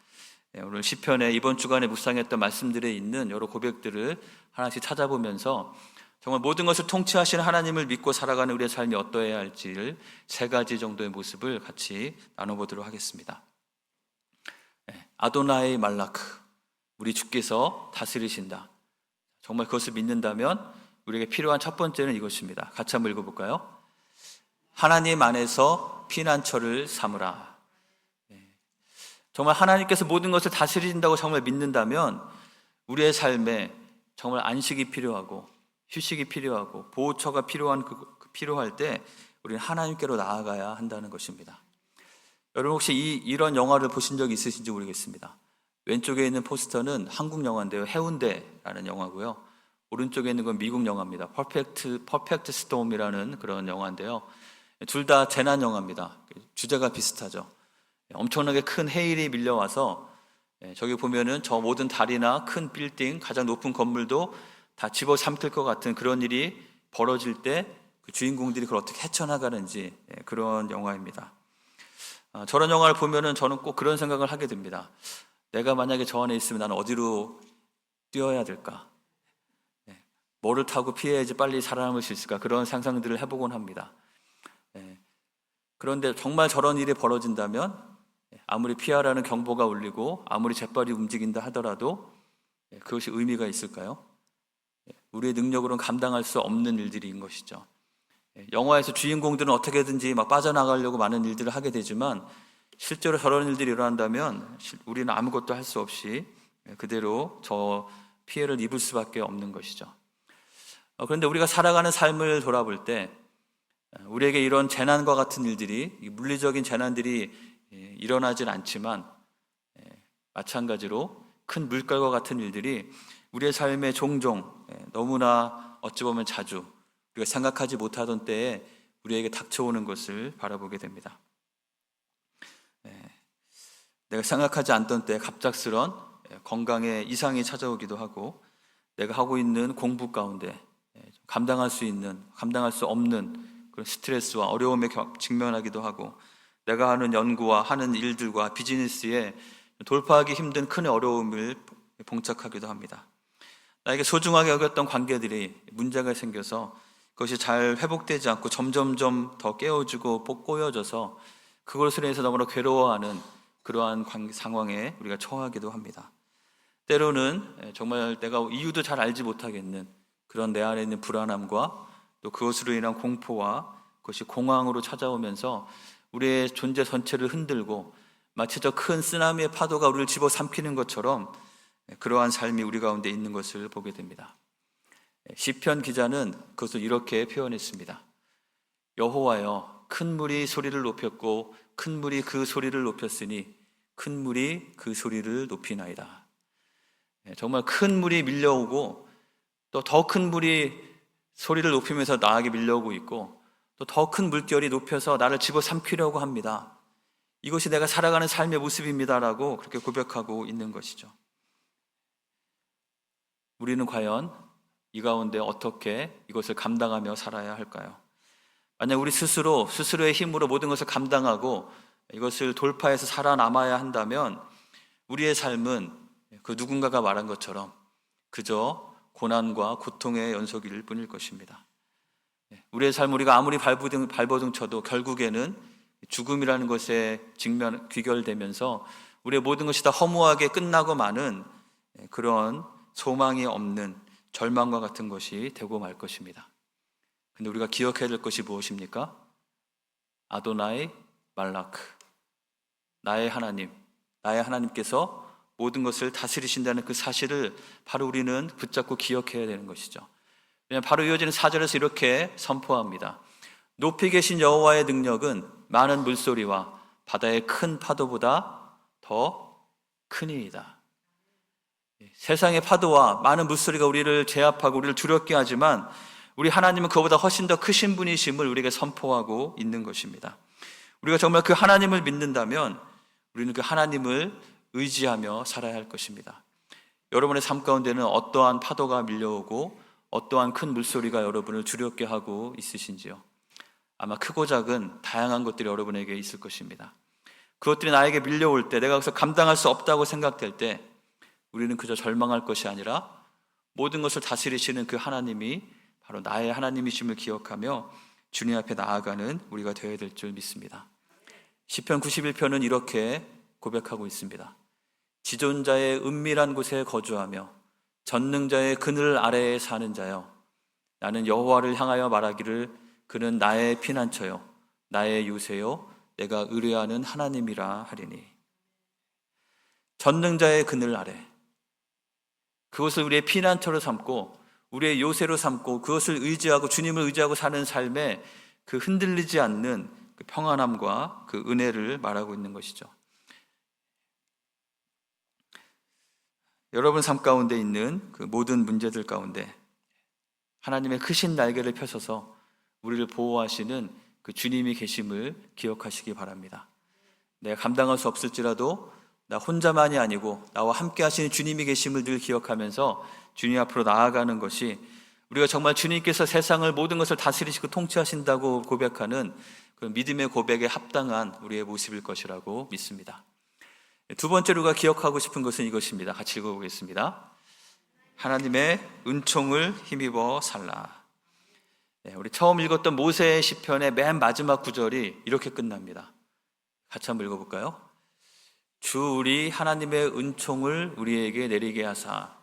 오늘 시편에 이번 주간에 묵상했던 말씀들에 있는 여러 고백들을 하나씩 찾아보면서 정말 모든 것을 통치하시는 하나님을 믿고 살아가는 우리의 삶이 어떠해야 할지를 3가지 정도의 모습을 같이 나눠보도록 하겠습니다. 아도나이 말라크, 우리 주께서 다스리신다. 정말 그것을 믿는다면 우리에게 필요한 첫 번째는 이것입니다. 같이 한번 읽어볼까요? 하나님 안에서 피난처를 삼으라. 정말 하나님께서 모든 것을 다스리신다고 정말 믿는다면 우리의 삶에 정말 안식이 필요하고 휴식이 필요하고 보호처가 필요할 때 우리는 하나님께로 나아가야 한다는 것입니다. 여러분 혹시 이런 영화를 보신 적이 있으신지 모르겠습니다. 왼쪽에 있는 포스터는 한국 영화인데요. 해운대라는 영화고요. 오른쪽에 있는 건 미국 영화입니다. 퍼펙트 스톰이라는 그런 영화인데요. 둘 다 재난 영화입니다. 주제가 비슷하죠. 엄청나게 큰 해일이 밀려와서 저기 보면은 저 모든 다리나 큰 빌딩, 가장 높은 건물도 다 집어삼킬 것 같은 그런 일이 벌어질 때 그 주인공들이 그걸 어떻게 헤쳐나가는지 그런 영화입니다. 저런 영화를 보면은 저는 꼭 그런 생각을 하게 됩니다. 내가 만약에 저 안에 있으면 나는 어디로 뛰어야 될까? 뭐를 타고 피해야지 빨리 살아남을 수 있을까? 그런 상상들을 해보곤 합니다. 그런데 정말 저런 일이 벌어진다면 아무리 피하라는 경보가 울리고 아무리 재빨리 움직인다 하더라도 그것이 의미가 있을까요? 우리의 능력으로는 감당할 수 없는 일들인 것이죠. 영화에서 주인공들은 어떻게든지 막 빠져나가려고 많은 일들을 하게 되지만 실제로 저런 일들이 일어난다면 우리는 아무것도 할 수 없이 그대로 저 피해를 입을 수밖에 없는 것이죠. 그런데 우리가 살아가는 삶을 돌아볼 때 우리에게 이런 재난과 같은 일들이, 물리적인 재난들이 일어나진 않지만 마찬가지로 큰 물결과 같은 일들이 우리의 삶에 종종 너무나 어찌 보면 자주 우리가 생각하지 못하던 때에 우리에게 닥쳐오는 것을 바라보게 됩니다. 내가 생각하지 않던 때에 갑작스런 건강에 이상이 찾아오기도 하고 내가 하고 있는 공부 가운데 감당할 수 없는 그런 스트레스와 어려움에 직면하기도 하고 내가 하는 연구와 하는 일들과 비즈니스에 돌파하기 힘든 큰 어려움을 봉착하기도 합니다. 나에게 소중하게 여겼던 관계들이 문제가 생겨서 그것이 잘 회복되지 않고 점점점 더 깨어지고 꼬여져서 그것으로 인해서 너무나 괴로워하는 그러한 상황에 우리가 처하기도 합니다. 때로는 정말 내가 이유도 잘 알지 못하겠는 그런 내 안에 있는 불안함과 또 그것으로 인한 공포와 그것이 공황으로 찾아오면서 우리의 존재 전체를 흔들고 마치 저 큰 쓰나미의 파도가 우리를 집어삼키는 것처럼 그러한 삶이 우리 가운데 있는 것을 보게 됩니다. 시편 기자는 그것을 이렇게 표현했습니다. 여호와여, 큰 물이 소리를 높였고 큰 물이 그 소리를 높였으니 큰 물이 그 소리를 높이나이다. 정말 큰 물이 밀려오고 또 더 큰 물이 소리를 높이면서 나에게 밀려오고 있고 또 더 큰 물결이 높여서 나를 집어삼키려고 합니다. 이것이 내가 살아가는 삶의 모습입니다라고 그렇게 고백하고 있는 것이죠. 우리는 과연 이 가운데 어떻게 이것을 감당하며 살아야 할까요? 만약 우리 스스로의 힘으로 모든 것을 감당하고 이것을 돌파해서 살아남아야 한다면 우리의 삶은 그 누군가가 말한 것처럼 그저 고난과 고통의 연속일 뿐일 것입니다. 우리의 삶, 우리가 아무리 발버둥 쳐도 결국에는 죽음이라는 것에 귀결되면서 우리의 모든 것이 다 허무하게 끝나고 마는 그런 소망이 없는 절망과 같은 것이 되고 말 것입니다. 근데 우리가 기억해야 될 것이 무엇입니까? 아도나이 말라크, 나의 하나님께서 모든 것을 다스리신다는 그 사실을 바로 우리는 붙잡고 기억해야 되는 것이죠. 왜냐하면 바로 이어지는 4절에서 이렇게 선포합니다. 높이 계신 여호와의 능력은 많은 물소리와 바다의 큰 파도보다 더 크니이다. 세상의 파도와 많은 물소리가 우리를 제압하고 우리를 두렵게 하지만 우리 하나님은 그보다 훨씬 더 크신 분이심을 우리에게 선포하고 있는 것입니다. 우리가 정말 그 하나님을 믿는다면 우리는 그 하나님을 의지하며 살아야 할 것입니다. 여러분의 삶 가운데는 어떠한 파도가 밀려오고 어떠한 큰 물소리가 여러분을 두렵게 하고 있으신지요? 아마 크고 작은 다양한 것들이 여러분에게 있을 것입니다. 그것들이 나에게 밀려올 때, 내가 거기서 감당할 수 없다고 생각될 때 우리는 그저 절망할 것이 아니라 모든 것을 다스리시는 그 하나님이 바로 나의 하나님이심을 기억하며 주님 앞에 나아가는 우리가 되어야 될 줄 믿습니다. 시편 91편은 이렇게 고백하고 있습니다. 지존자의 은밀한 곳에 거주하며 전능자의 그늘 아래에 사는 자여, 나는 여호와를 향하여 말하기를 그는 나의 피난처요 나의 요새요 내가 의뢰하는 하나님이라 하리니. 전능자의 그늘 아래, 그것을 우리의 피난처로 삼고 우리의 요새로 삼고 그것을 의지하고 주님을 의지하고 사는 삶에 그 흔들리지 않는 그 평안함과 그 은혜를 말하고 있는 것이죠. 여러분 삶 가운데 있는 그 모든 문제들 가운데 하나님의 크신 날개를 펴셔서 우리를 보호하시는 그 주님이 계심을 기억하시기 바랍니다. 내가 감당할 수 없을지라도 나 혼자만이 아니고 나와 함께 하시는 주님이 계심을 늘 기억하면서 주님 앞으로 나아가는 것이 우리가 정말 주님께서 세상을 모든 것을 다스리시고 통치하신다고 고백하는 그 믿음의 고백에 합당한 우리의 모습일 것이라고 믿습니다. 두 번째로 우리가 기억하고 싶은 것은 이것입니다. 같이 읽어보겠습니다. 하나님의 은총을 힘입어 살라. 우리 처음 읽었던 모세의 시편의 맨 마지막 구절이 이렇게 끝납니다. 같이 한번 읽어볼까요? 주 우리 하나님의 은총을 우리에게 내리게 하사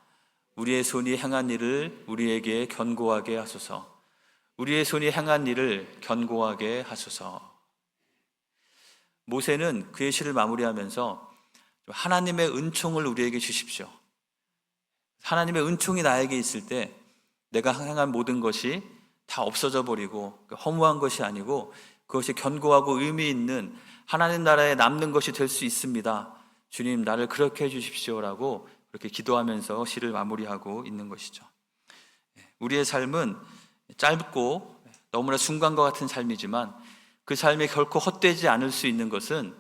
우리의 손이 행한 일을 우리에게 견고하게 하소서. 우리의 손이 행한 일을 견고하게 하소서. 모세는 그의 시를 마무리하면서 하나님의 은총을 우리에게 주십시오. 하나님의 은총이 나에게 있을 때 내가 행한 모든 것이 다 없어져 버리고 허무한 것이 아니고 그것이 견고하고 의미 있는 하나님 나라에 남는 것이 될 수 있습니다. 주님, 나를 그렇게 해주십시오라고 그렇게 기도하면서 시를 마무리하고 있는 것이죠. 우리의 삶은 짧고 너무나 순간과 같은 삶이지만 그 삶이 결코 헛되지 않을 수 있는 것은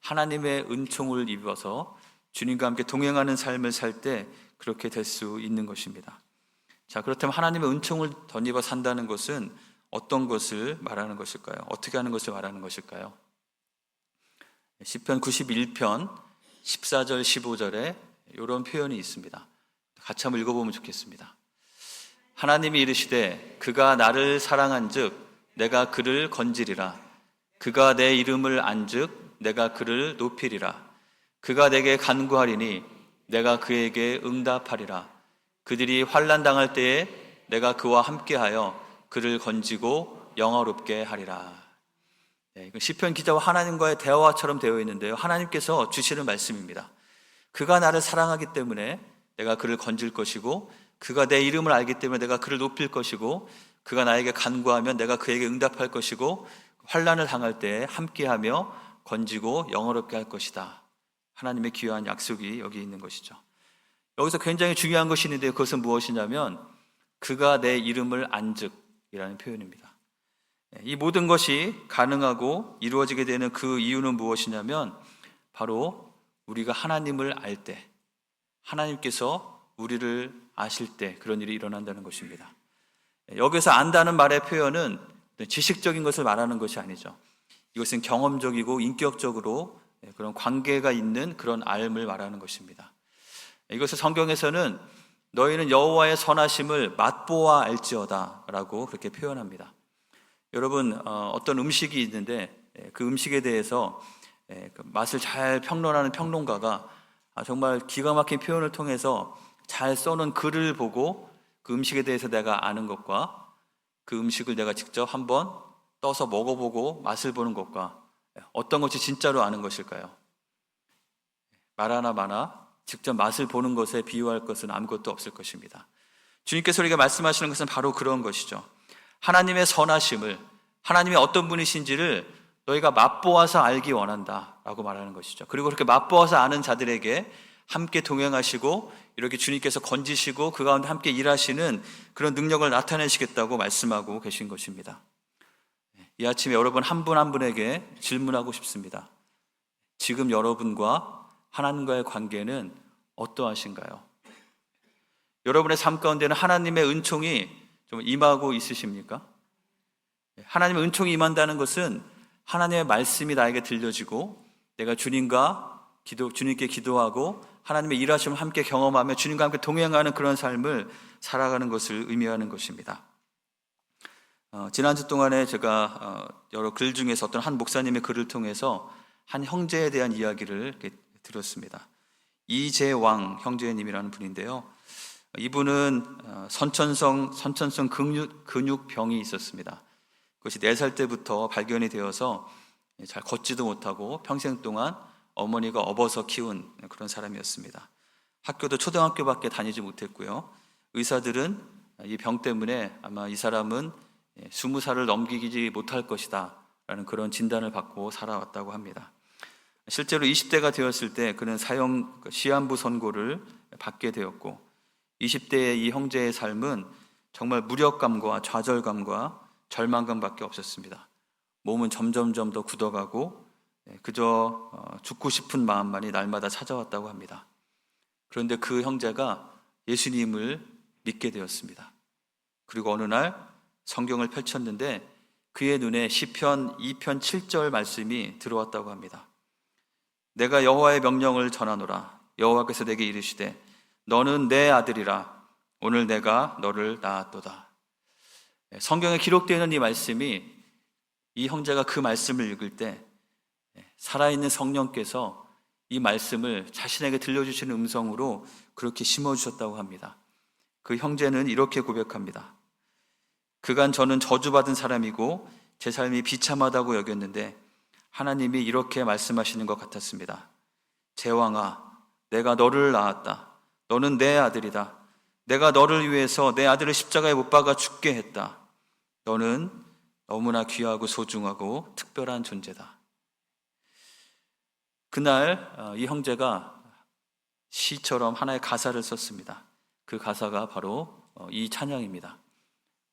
하나님의 은총을 입어서 주님과 함께 동행하는 삶을 살 때 그렇게 될 수 있는 것입니다. 자, 그렇다면 하나님의 은총을 덧입어 산다는 것은 어떤 것을 말하는 것일까요? 어떻게 하는 것을 말하는 것일까요? 시편 91편 14절 15절에 이런 표현이 있습니다. 같이 한번 읽어보면 좋겠습니다. 하나님이 이르시되 그가 나를 사랑한즉 내가 그를 건지리라. 그가 내 이름을 안즉 내가 그를 높이리라. 그가 내게 간구하리니 내가 그에게 응답하리라. 그들이 환난 당할 때에 내가 그와 함께하여 그를 건지고 영화롭게 하리라. 이건 시편 기자와 하나님과의 대화처럼 되어 있는데요, 하나님께서 주시는 말씀입니다. 그가 나를 사랑하기 때문에 내가 그를 건질 것이고, 그가 내 이름을 알기 때문에 내가 그를 높일 것이고, 그가 나에게 간구하면 내가 그에게 응답할 것이고, 환난을 당할 때에 함께하며 건지고 영화롭게 할 것이다. 하나님의 귀한 약속이 여기 있는 것이죠. 여기서 굉장히 중요한 것이 있는데, 그것은 무엇이냐면 그가 내 이름을 안즉이라는 표현입니다. 이 모든 것이 가능하고 이루어지게 되는 그 이유는 무엇이냐면 바로 우리가 하나님을 알 때, 하나님께서 우리를 아실 때 그런 일이 일어난다는 것입니다. 여기서 안다는 말의 표현은 지식적인 것을 말하는 것이 아니죠. 이것은 경험적이고 인격적으로 그런 관계가 있는 그런 알을 말하는 것입니다. 이것을 성경에서는 너희는 여호와의 선하심을 맛보아 알지어다 라고 그렇게 표현합니다. 여러분, 어떤 음식이 있는데 그 음식에 대해서 그 맛을 잘 평론하는 평론가가 정말 기가 막힌 표현을 통해서 잘 써놓은 글을 보고 그 음식에 대해서 내가 아는 것과 그 음식을 내가 직접 한번 떠서 먹어보고 맛을 보는 것과 어떤 것이 진짜로 아는 것일까요? 말 하나 마나 직접 맛을 보는 것에 비유할 것은 아무것도 없을 것입니다. 주님께서 우리가 말씀하시는 것은 바로 그런 것이죠. 하나님의 선하심을, 하나님이 어떤 분이신지를 너희가 맛보아서 알기 원한다 라고 말하는 것이죠. 그리고 그렇게 맛보아서 아는 자들에게 함께 동행하시고 이렇게 주님께서 건지시고 그 가운데 함께 일하시는 그런 능력을 나타내시겠다고 말씀하고 계신 것입니다. 이 아침에 여러분 한 분 한 분에게 질문하고 싶습니다. 지금 여러분과 하나님과의 관계는 어떠하신가요? 여러분의 삶 가운데는 하나님의 은총이 좀 임하고 있으십니까? 하나님의 은총이 임한다는 것은 하나님의 말씀이 나에게 들려지고 내가 주님께 기도하고 하나님의 일하심을 함께 경험하며 주님과 함께 동행하는 그런 삶을 살아가는 것을 의미하는 것입니다. 지난주 동안에 제가 여러 글 중에서 어떤 한 목사님의 글을 통해서 한 형제에 대한 이야기를 이렇게 들었습니다. 이재왕 형제님이라는 분인데요, 이분은 선천성 근육병이 있었습니다. 그것이 4살 때부터 발견이 되어서 잘 걷지도 못하고 평생 동안 어머니가 업어서 키운 그런 사람이었습니다. 학교도 초등학교밖에 다니지 못했고요. 의사들은 이 병 때문에 아마 이 사람은 20살을 넘기지 못할 것이다 라는 그런 진단을 받고 살아왔다고 합니다. 실제로 20대가 되었을 때 그는 시한부 선고를 받게 되었고, 20대의 이 형제의 삶은 정말 무력감과 좌절감과 절망감밖에 없었습니다. 몸은 점점점 더 굳어가고 그저 죽고 싶은 마음만이 날마다 찾아왔다고 합니다. 그런데 그 형제가 예수님을 믿게 되었습니다. 그리고 어느 날 성경을 펼쳤는데 그의 눈에 시편 2편 7절 말씀이 들어왔다고 합니다. 내가 여호와의 명령을 전하노라. 여호와께서 내게 이르시되 너는 내 아들이라. 오늘 내가 너를 낳았도다. 성경에 기록되어 있는 이 말씀이, 이 형제가 그 말씀을 읽을 때 살아있는 성령께서 이 말씀을 자신에게 들려주시는 음성으로 그렇게 심어주셨다고 합니다. 그 형제는 이렇게 고백합니다. 그간 저는 저주받은 사람이고 제 삶이 비참하다고 여겼는데 하나님이 이렇게 말씀하시는 것 같았습니다. 제왕아, 내가 너를 낳았다. 너는 내 아들이다. 내가 너를 위해서 내 아들을 십자가에 못 박아 죽게 했다. 너는 너무나 귀하고 소중하고 특별한 존재다. 그날 이 형제가 시처럼 하나의 가사를 썼습니다. 그 가사가 바로 이 찬양입니다.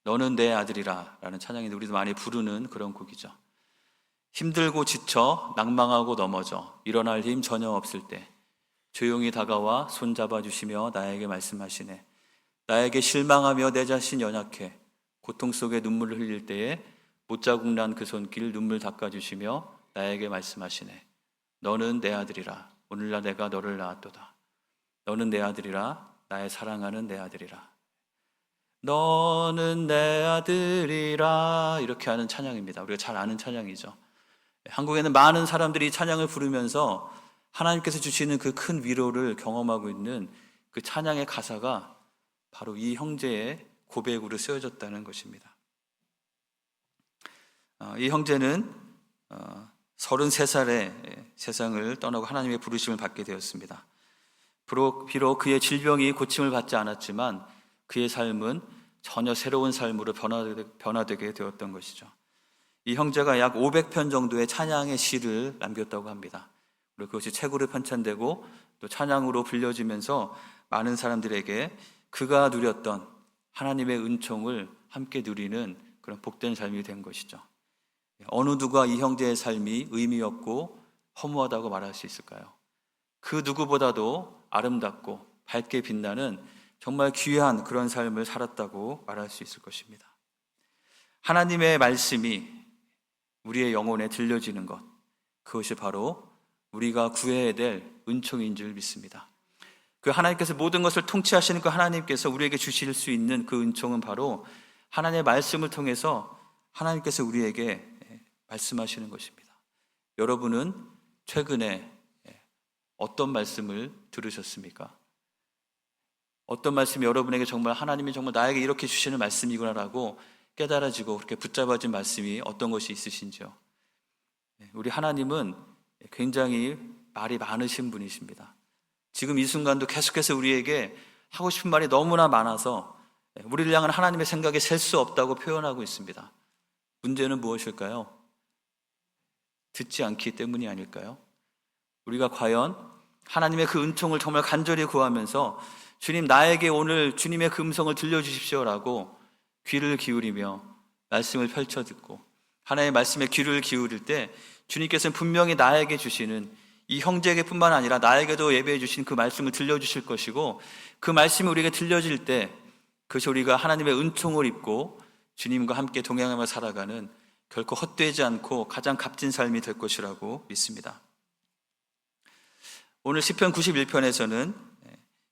너는 내 아들이라 라는 찬양인데 우리도 많이 부르는 그런 곡이죠. 힘들고 지쳐 낭망하고 넘어져 일어날 힘 전혀 없을 때 조용히 다가와 손잡아 주시며 나에게 말씀하시네. 나에게 실망하며 내 자신 연약해 고통 속에 눈물을 흘릴 때에 못자국 난 그 손길 눈물 닦아주시며 나에게 말씀하시네. 너는 내 아들이라. 오늘날 내가 너를 낳았도다. 너는 내 아들이라. 나의 사랑하는 내 아들이라. 너는 내 아들이라. 이렇게 하는 찬양입니다. 우리가 잘 아는 찬양이죠. 한국에는 많은 사람들이 이 찬양을 부르면서 하나님께서 주시는 그 큰 위로를 경험하고 있는 그 찬양의 가사가 바로 이 형제의 고백으로 쓰여졌다는 것입니다. 이 형제는 33살에 세상을 떠나고 하나님의 부르심을 받게 되었습니다. 비록 그의 질병이 고침을 받지 않았지만 그의 삶은 전혀 새로운 삶으로 변화되게 되었던 것이죠. 이 형제가 약 500편 정도의 찬양의 시를 남겼다고 합니다. 그리고 그것이 책으로 편찬되고 또 찬양으로 불려지면서 많은 사람들에게 그가 누렸던 하나님의 은총을 함께 누리는 그런 복된 삶이 된 것이죠. 어느 누가 이 형제의 삶이 의미 없고 허무하다고 말할 수 있을까요? 그 누구보다도 아름답고 밝게 빛나는 정말 귀한 그런 삶을 살았다고 말할 수 있을 것입니다. 하나님의 말씀이 우리의 영혼에 들려지는 것, 그것이 바로 우리가 구해야 될 은총인 줄 믿습니다. 그 하나님께서 모든 것을 통치하시는 그 하나님께서 우리에게 주실 수 있는 그 은총은 바로 하나님의 말씀을 통해서 하나님께서 우리에게 말씀하시는 것입니다. 여러분은 최근에 어떤 말씀을 들으셨습니까? 어떤 말씀이 여러분에게 정말 하나님이 정말 나에게 이렇게 주시는 말씀이구나라고 깨달아지고 그렇게 붙잡아진 말씀이 어떤 것이 있으신지요? 우리 하나님은 굉장히 말이 많으신 분이십니다. 지금 이 순간도 계속해서 우리에게 하고 싶은 말이 너무나 많아서 우리를 향한 하나님의 생각에 셀 수 없다고 표현하고 있습니다. 문제는 무엇일까요? 듣지 않기 때문이 아닐까요? 우리가 과연 하나님의 그 은총을 정말 간절히 구하면서 주님, 나에게 오늘 주님의 그 음성을 들려주십시오라고 귀를 기울이며 말씀을 펼쳐 듣고 하나님의 말씀에 귀를 기울일 때 주님께서는 분명히 나에게 주시는 이 형제에게 뿐만 아니라 나에게도 예배해 주신 그 말씀을 들려주실 것이고 그 말씀이 우리에게 들려질 때 그것이 우리가 하나님의 은총을 입고 주님과 함께 동행하며 살아가는 결코 헛되지 않고 가장 값진 삶이 될 것이라고 믿습니다. 오늘 시편 91편에서는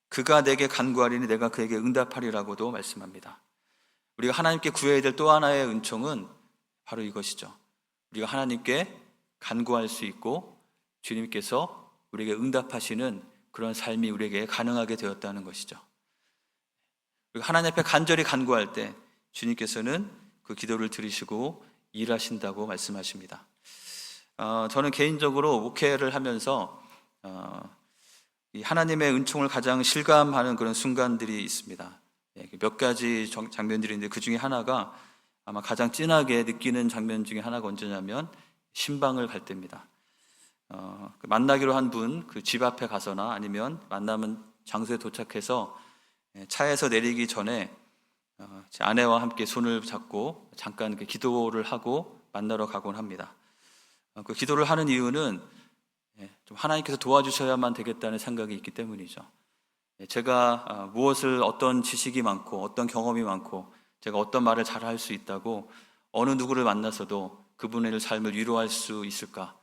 그가 내게 간구하리니 내가 그에게 응답하리라고도 말씀합니다. 우리가 하나님께 구해야 될 또 하나의 은총은 바로 이것이죠. 우리가 하나님께 간구할 수 있고 주님께서 우리에게 응답하시는 그런 삶이 우리에게 가능하게 되었다는 것이죠. 우리가 하나님 앞에 간절히 간구할 때 주님께서는 그 기도를 들으시고 일하신다고 말씀하십니다. 저는 개인적으로 목회를 하면서 이 하나님의 은총을 가장 실감하는 그런 순간들이 있습니다. 몇 가지 장면들이 있는데 그 중에 하나가 아마 가장 진하게 느끼는 장면 중에 하나가 언제냐면 신방을 갈 때입니다. 만나기로 한 분 그 집 앞에 가서나 아니면 만나면 장소에 도착해서 차에서 내리기 전에 제 아내와 함께 손을 잡고 잠깐 기도를 하고 만나러 가곤 합니다. 그 기도를 하는 이유는 좀 하나님께서 도와주셔야만 되겠다는 생각이 있기 때문이죠. 제가 무엇을 어떤 지식이 많고 어떤 경험이 많고 제가 어떤 말을 잘 할 수 있다고 어느 누구를 만나서도 그분의 삶을 위로할 수 있을까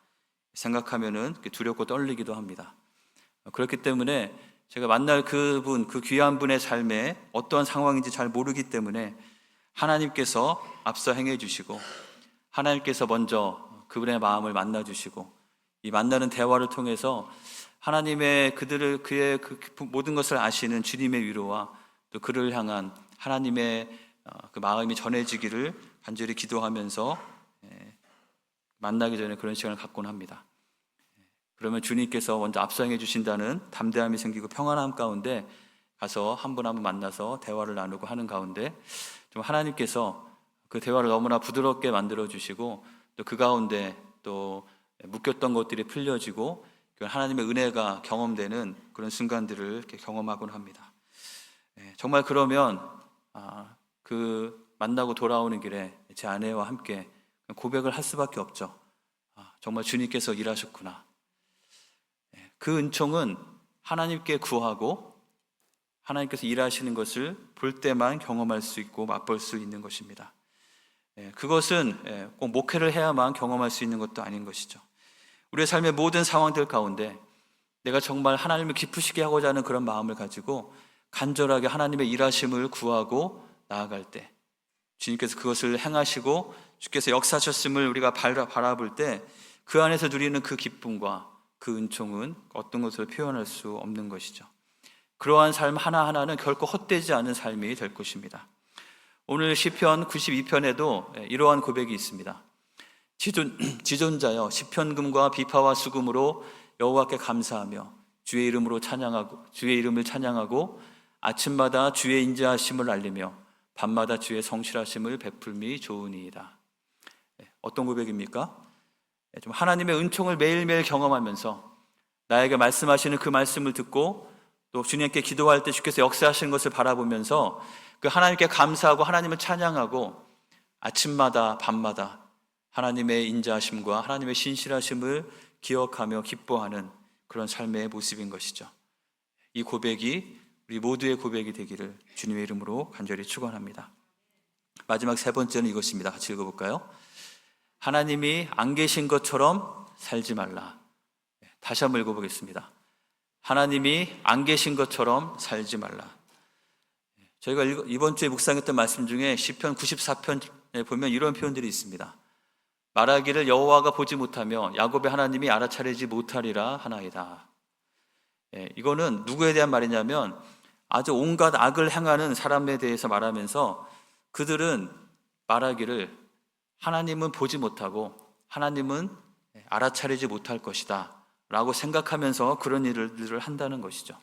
생각하면은 두렵고 떨리기도 합니다. 그렇기 때문에 제가 만날 그분, 그 귀한 분의 삶에 어떠한 상황인지 잘 모르기 때문에 하나님께서 앞서 행해 주시고 하나님께서 먼저 그분의 마음을 만나 주시고 이 만나는 대화를 통해서 하나님의 그의 그 모든 것을 아시는 주님의 위로와 또 그를 향한 하나님의 그 마음이 전해지기를 간절히 기도하면서 만나기 전에 그런 시간을 갖곤 합니다. 그러면 주님께서 먼저 앞서행해 주신다는 담대함이 생기고 평안함 가운데 가서 한 분 한 분 만나서 대화를 나누고 하는 가운데 좀 하나님께서 그 대화를 너무나 부드럽게 만들어 주시고 또 그 가운데 또 묶였던 것들이 풀려지고 하나님의 은혜가 경험되는 그런 순간들을 이렇게 경험하곤 합니다. 정말 그러면 그 만나고 돌아오는 길에 제 아내와 함께 고백을 할 수밖에 없죠. 정말 주님께서 일하셨구나. 그 은총은 하나님께 구하고 하나님께서 일하시는 것을 볼 때만 경험할 수 있고 맛볼 수 있는 것입니다. 그것은 꼭 목회를 해야만 경험할 수 있는 것도 아닌 것이죠. 우리의 삶의 모든 상황들 가운데 내가 정말 하나님을 기쁘시게 하고자 하는 그런 마음을 가지고 간절하게 하나님의 일하심을 구하고 나아갈 때 주님께서 그것을 행하시고 주께서 역사하셨음을 우리가 바라볼 때 그 안에서 누리는 그 기쁨과 그 은총은 어떤 것으로 표현할 수 없는 것이죠. 그러한 삶 하나하나는 결코 헛되지 않은 삶이 될 것입니다. 오늘 시편 92편에도 이러한 고백이 있습니다. 지존자여 시편금과 비파와 수금으로 여호와께 감사하며 주의 이름을 찬양하고 아침마다 주의 인자하심을 알리며 밤마다 주의 성실하심을 베풀미 좋으니이다. 어떤 고백입니까? 좀 하나님의 은총을 매일매일 경험하면서 나에게 말씀하시는 그 말씀을 듣고 또 주님께 기도할 때 주께서 역사하시는 것을 바라보면서 그 하나님께 감사하고 하나님을 찬양하고 아침마다 밤마다 하나님의 인자하심과 하나님의 신실하심을 기억하며 기뻐하는 그런 삶의 모습인 것이죠. 이 고백이 우리 모두의 고백이 되기를 주님의 이름으로 간절히 축원합니다. 마지막 세 번째는 이것입니다. 같이 읽어볼까요? 하나님이 안 계신 것처럼 살지 말라. 다시 한번 읽어보겠습니다. 하나님이 안 계신 것처럼 살지 말라. 저희가 이번 주에 묵상했던 말씀 중에 시편 94편에 보면 이런 표현들이 있습니다. 말하기를 여호와가 보지 못하며 야곱의 하나님이 알아차리지 못하리라 하나이다. 이거는 누구에 대한 말이냐면 아주 온갖 악을 행하는 사람에 대해서 말하면서 그들은 말하기를 하나님은 보지 못하고 하나님은 알아차리지 못할 것이다 라고 생각하면서 그런 일들을 한다는 것이죠.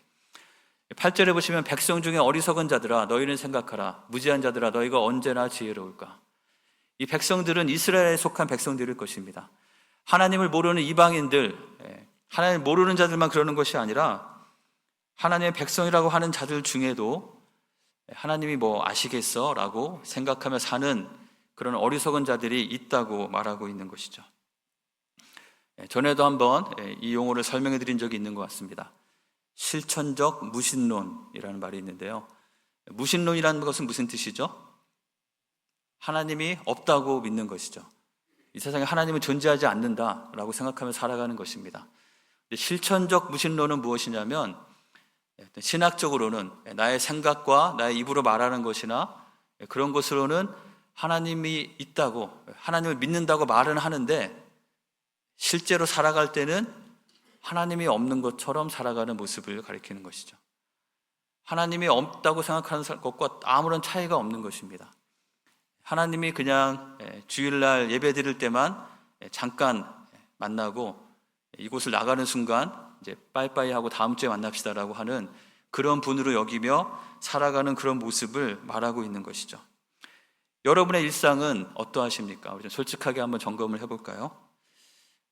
8절에 보시면 백성 중에 어리석은 자들아 너희는 생각하라. 무지한 자들아 너희가 언제나 지혜로울까. 이 백성들은 이스라엘에 속한 백성들일 것입니다. 하나님을 모르는 이방인들, 하나님을 모르는 자들만 그러는 것이 아니라 하나님의 백성이라고 하는 자들 중에도 하나님이 뭐 아시겠어? 라고 생각하며 사는 그런 어리석은 자들이 있다고 말하고 있는 것이죠. 전에도 한번 이 용어를 설명해 드린 적이 있는 것 같습니다. 실천적 무신론이라는 말이 있는데요. 무신론이라는 것은 무슨 뜻이죠? 하나님이 없다고 믿는 것이죠. 이 세상에 하나님은 존재하지 않는다라고 생각하며 살아가는 것입니다. 실천적 무신론은 무엇이냐면 신학적으로는 나의 생각과 나의 입으로 말하는 것이나 그런 것으로는 하나님이 있다고 하나님을 믿는다고 말은 하는데 실제로 살아갈 때는 하나님이 없는 것처럼 살아가는 모습을 가리키는 것이죠. 하나님이 없다고 생각하는 것과 아무런 차이가 없는 것입니다. 하나님이 그냥 주일날 예배 드릴 때만 잠깐 만나고 이곳을 나가는 순간 이제 빠이빠이 하고 다음 주에 만납시다라고 하는 그런 분으로 여기며 살아가는 그런 모습을 말하고 있는 것이죠. 여러분의 일상은 어떠하십니까? 우리 좀 솔직하게 한번 점검을 해볼까요?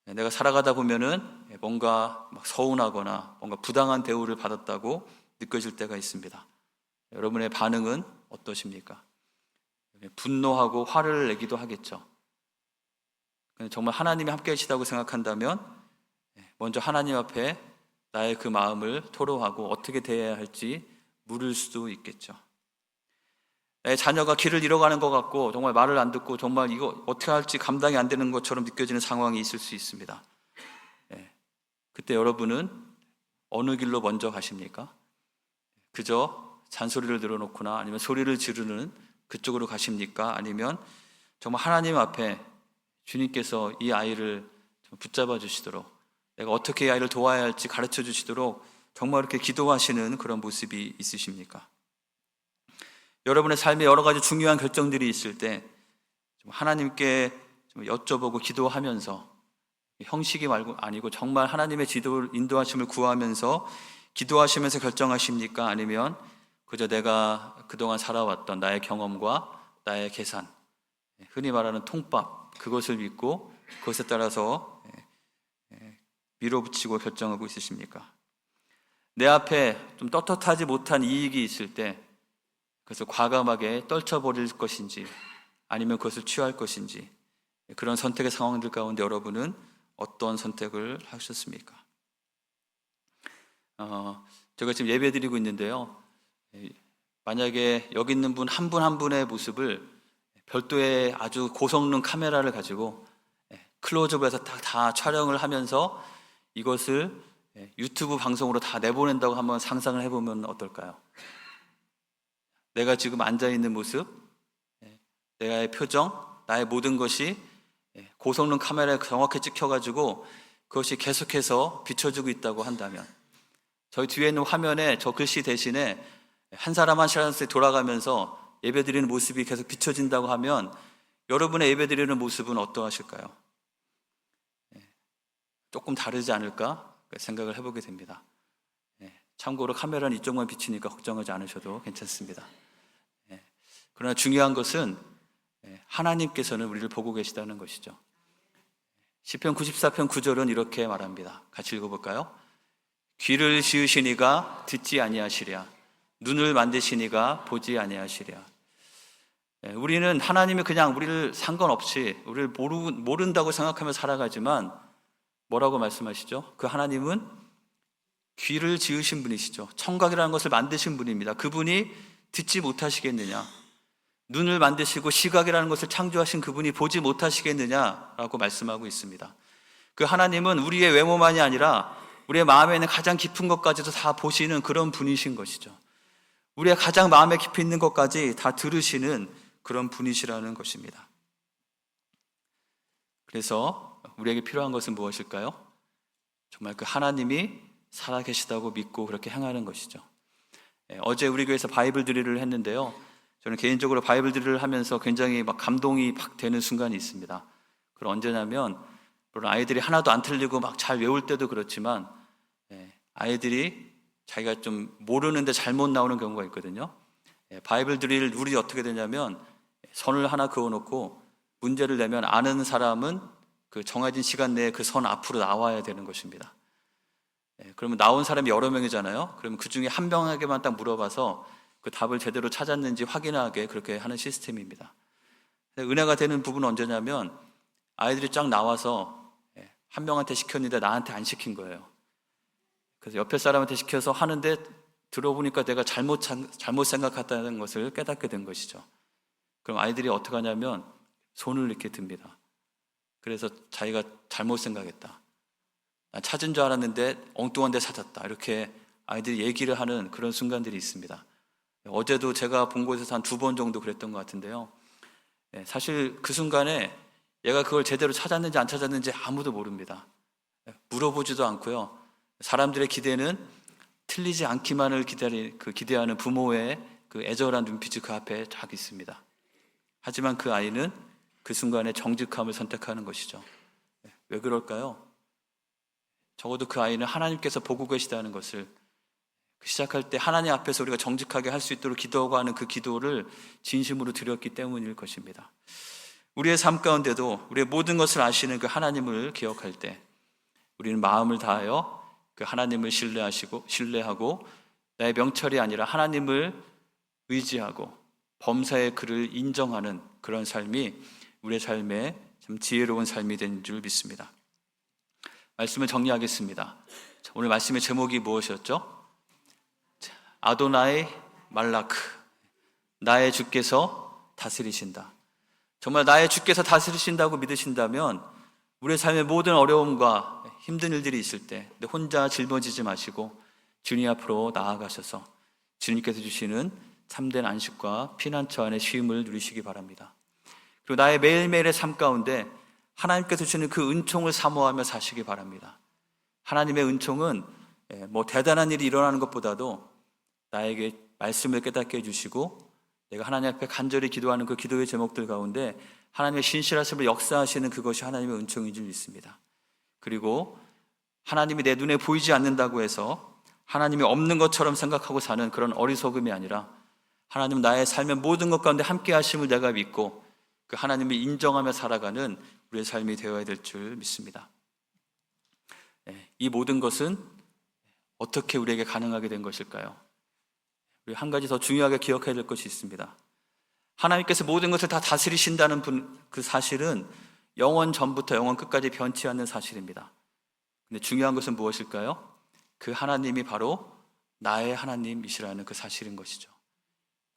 내가 살아가다 보면은 뭔가 막 서운하거나 뭔가 부당한 대우를 받았다고 느껴질 때가 있습니다. 여러분의 반응은 어떠십니까? 분노하고 화를 내기도 하겠죠. 정말 하나님이 함께 계시다고 생각한다면 먼저 하나님 앞에 나의 그 마음을 토로하고 어떻게 대해야 할지 물을 수도 있겠죠. 내 자녀가 길을 잃어가는 것 같고 정말 말을 안 듣고 정말 이거 어떻게 할지 감당이 안 되는 것처럼 느껴지는 상황이 있을 수 있습니다. 그때 여러분은 어느 길로 먼저 가십니까? 그저 잔소리를 늘어놓거나 아니면 소리를 지르는 그쪽으로 가십니까? 아니면 정말 하나님 앞에 주님께서 이 아이를 붙잡아 주시도록 내가 어떻게 이 아이를 도와야 할지 가르쳐 주시도록 정말 이렇게 기도하시는 그런 모습이 있으십니까? 여러분의 삶에 여러 가지 중요한 결정들이 있을 때 하나님께 좀 여쭤보고 기도하면서 형식이 말고 아니고 정말 하나님의 지도 인도하심을 구하면서 기도하시면서 결정하십니까? 아니면 그저 내가 그동안 살아왔던 나의 경험과 나의 계산, 흔히 말하는 통밥, 그것을 믿고 그것에 따라서 밀어붙이고 결정하고 있으십니까? 내 앞에 좀 떳떳하지 못한 이익이 있을 때 그것을 과감하게 떨쳐버릴 것인지 아니면 그것을 취할 것인지 그런 선택의 상황들 가운데 여러분은 어떤 선택을 하셨습니까? 제가 지금 예배 드리고 있는데요. 만약에 여기 있는 분 한 분 한 분의 모습을 별도의 아주 고성능 카메라를 가지고 클로즈업해서 다 촬영을 하면서 이것을 유튜브 방송으로 다 내보낸다고 한번 상상을 해보면 어떨까요? 내가 지금 앉아있는 모습, 나의 표정, 나의 모든 것이 고성능 카메라에 정확히 찍혀가지고 그것이 계속해서 비춰지고 있다고 한다면 저희 뒤에 있는 화면에 저 글씨 대신에 한 사람 한 사람씩 돌아가면서 예배드리는 모습이 계속 비춰진다고 하면 여러분의 예배드리는 모습은 어떠하실까요? 조금 다르지 않을까 생각을 해보게 됩니다. 참고로 카메라는 이쪽만 비치니까 걱정하지 않으셔도 괜찮습니다. 그러나 중요한 것은 하나님께서는 우리를 보고 계시다는 것이죠. 시편 94편 9절은 이렇게 말합니다. 같이 읽어볼까요? 귀를 지으시니가 듣지 아니하시랴, 눈을 만드시니가 보지 아니하시랴. 우리는 하나님이 그냥 우리를 상관없이 우리를 모른다고 생각하며 살아가지만 뭐라고 말씀하시죠? 그 하나님은 귀를 지으신 분이시죠. 청각이라는 것을 만드신 분입니다. 그분이 듣지 못하시겠느냐? 눈을 만드시고 시각이라는 것을 창조하신 그분이 보지 못하시겠느냐라고 말씀하고 있습니다. 그 하나님은 우리의 외모만이 아니라 우리의 마음에 있는 가장 깊은 것까지도 다 보시는 그런 분이신 것이죠. 우리의 가장 마음에 깊이 있는 것까지 다 들으시는 그런 분이시라는 것입니다. 그래서 우리에게 필요한 것은 무엇일까요? 정말 그 하나님이 살아계시다고 믿고 그렇게 행하는 것이죠. 어제 우리 교회에서 바이블 드릴을 했는데요. 저는 개인적으로 바이블 드릴을 하면서 굉장히 막 감동이 막 되는 순간이 있습니다. 그건 언제냐면 물론 아이들이 하나도 안 틀리고 막 잘 외울 때도 그렇지만 아이들이 자기가 좀 모르는데 잘못 나오는 경우가 있거든요. 바이블 드릴 룰이 어떻게 되냐면 선을 하나 그어놓고 문제를 내면 아는 사람은 그 정해진 시간 내에 그 선 앞으로 나와야 되는 것입니다. 그러면 나온 사람이 여러 명이잖아요. 그러면 그 중에 한 명에게만 딱 물어봐서 그 답을 제대로 찾았는지 확인하게 그렇게 하는 시스템입니다. 은혜가 되는 부분은 언제냐면 아이들이 쫙 나와서 한 명한테 시켰는데 나한테 안 시킨 거예요. 그래서 옆에 사람한테 시켜서 하는데 들어보니까 내가 잘못 생각했다는 것을 깨닫게 된 것이죠. 그럼 아이들이 어떻게 하냐면 손을 이렇게 듭니다. 그래서 자기가 잘못 생각했다. 난 찾은 줄 알았는데 엉뚱한 데 찾았다. 이렇게 아이들이 얘기를 하는 그런 순간들이 있습니다. 어제도 제가 본 곳에서 한 2번 정도 그랬던 것 같은데요. 사실 그 순간에 얘가 그걸 제대로 찾았는지 안 찾았는지 아무도 모릅니다. 물어보지도 않고요. 사람들의 기대는 틀리지 않기만을 기대하는 부모의 그 애절한 눈빛이 그 앞에 쫙 있습니다. 하지만 그 아이는 그 순간에 정직함을 선택하는 것이죠. 왜 그럴까요? 적어도 그 아이는 하나님께서 보고 계시다는 것을 시작할 때 하나님 앞에서 우리가 정직하게 할 수 있도록 기도하고 하는 그 기도를 진심으로 드렸기 때문일 것입니다. 우리의 삶 가운데도 우리의 모든 것을 아시는 그 하나님을 기억할 때 우리는 마음을 다하여 그 하나님을 신뢰하고 나의 명철이 아니라 하나님을 의지하고 범사의 그를 인정하는 그런 삶이 우리의 삶에 참 지혜로운 삶이 된 줄 믿습니다. 말씀을 정리하겠습니다. 오늘 말씀의 제목이 무엇이었죠? 아도나이 말라크, 나의 주께서 다스리신다. 정말 나의 주께서 다스리신다고 믿으신다면 우리의 삶의 모든 어려움과 힘든 일들이 있을 때 혼자 짊어지지 마시고 주님 앞으로 나아가셔서 주님께서 주시는 참된 안식과 피난처 안의 쉼을 누리시기 바랍니다. 그리고 나의 매일매일의 삶 가운데 하나님께서 주시는 그 은총을 사모하며 사시기 바랍니다. 하나님의 은총은 뭐 대단한 일이 일어나는 것보다도 나에게 말씀을 깨닫게 해주시고 내가 하나님 앞에 간절히 기도하는 그 기도의 제목들 가운데 하나님의 신실하심을 역사하시는 그것이 하나님의 은총인 줄 믿습니다. 그리고 하나님이 내 눈에 보이지 않는다고 해서 하나님이 없는 것처럼 생각하고 사는 그런 어리석음이 아니라 하나님 나의 삶의 모든 것 가운데 함께 하심을 내가 믿고 그 하나님을 인정하며 살아가는 우리의 삶이 되어야 될 줄 믿습니다. 이 모든 것은 어떻게 우리에게 가능하게 된 것일까요? 우리 한 가지 더 중요하게 기억해야 될 것이 있습니다. 하나님께서 모든 것을 다 다스리신다는 그 사실은 영원 전부터 영원 끝까지 변치 않는 사실입니다. 근데 중요한 것은 무엇일까요? 그 하나님이 바로 나의 하나님이시라는 그 사실인 것이죠.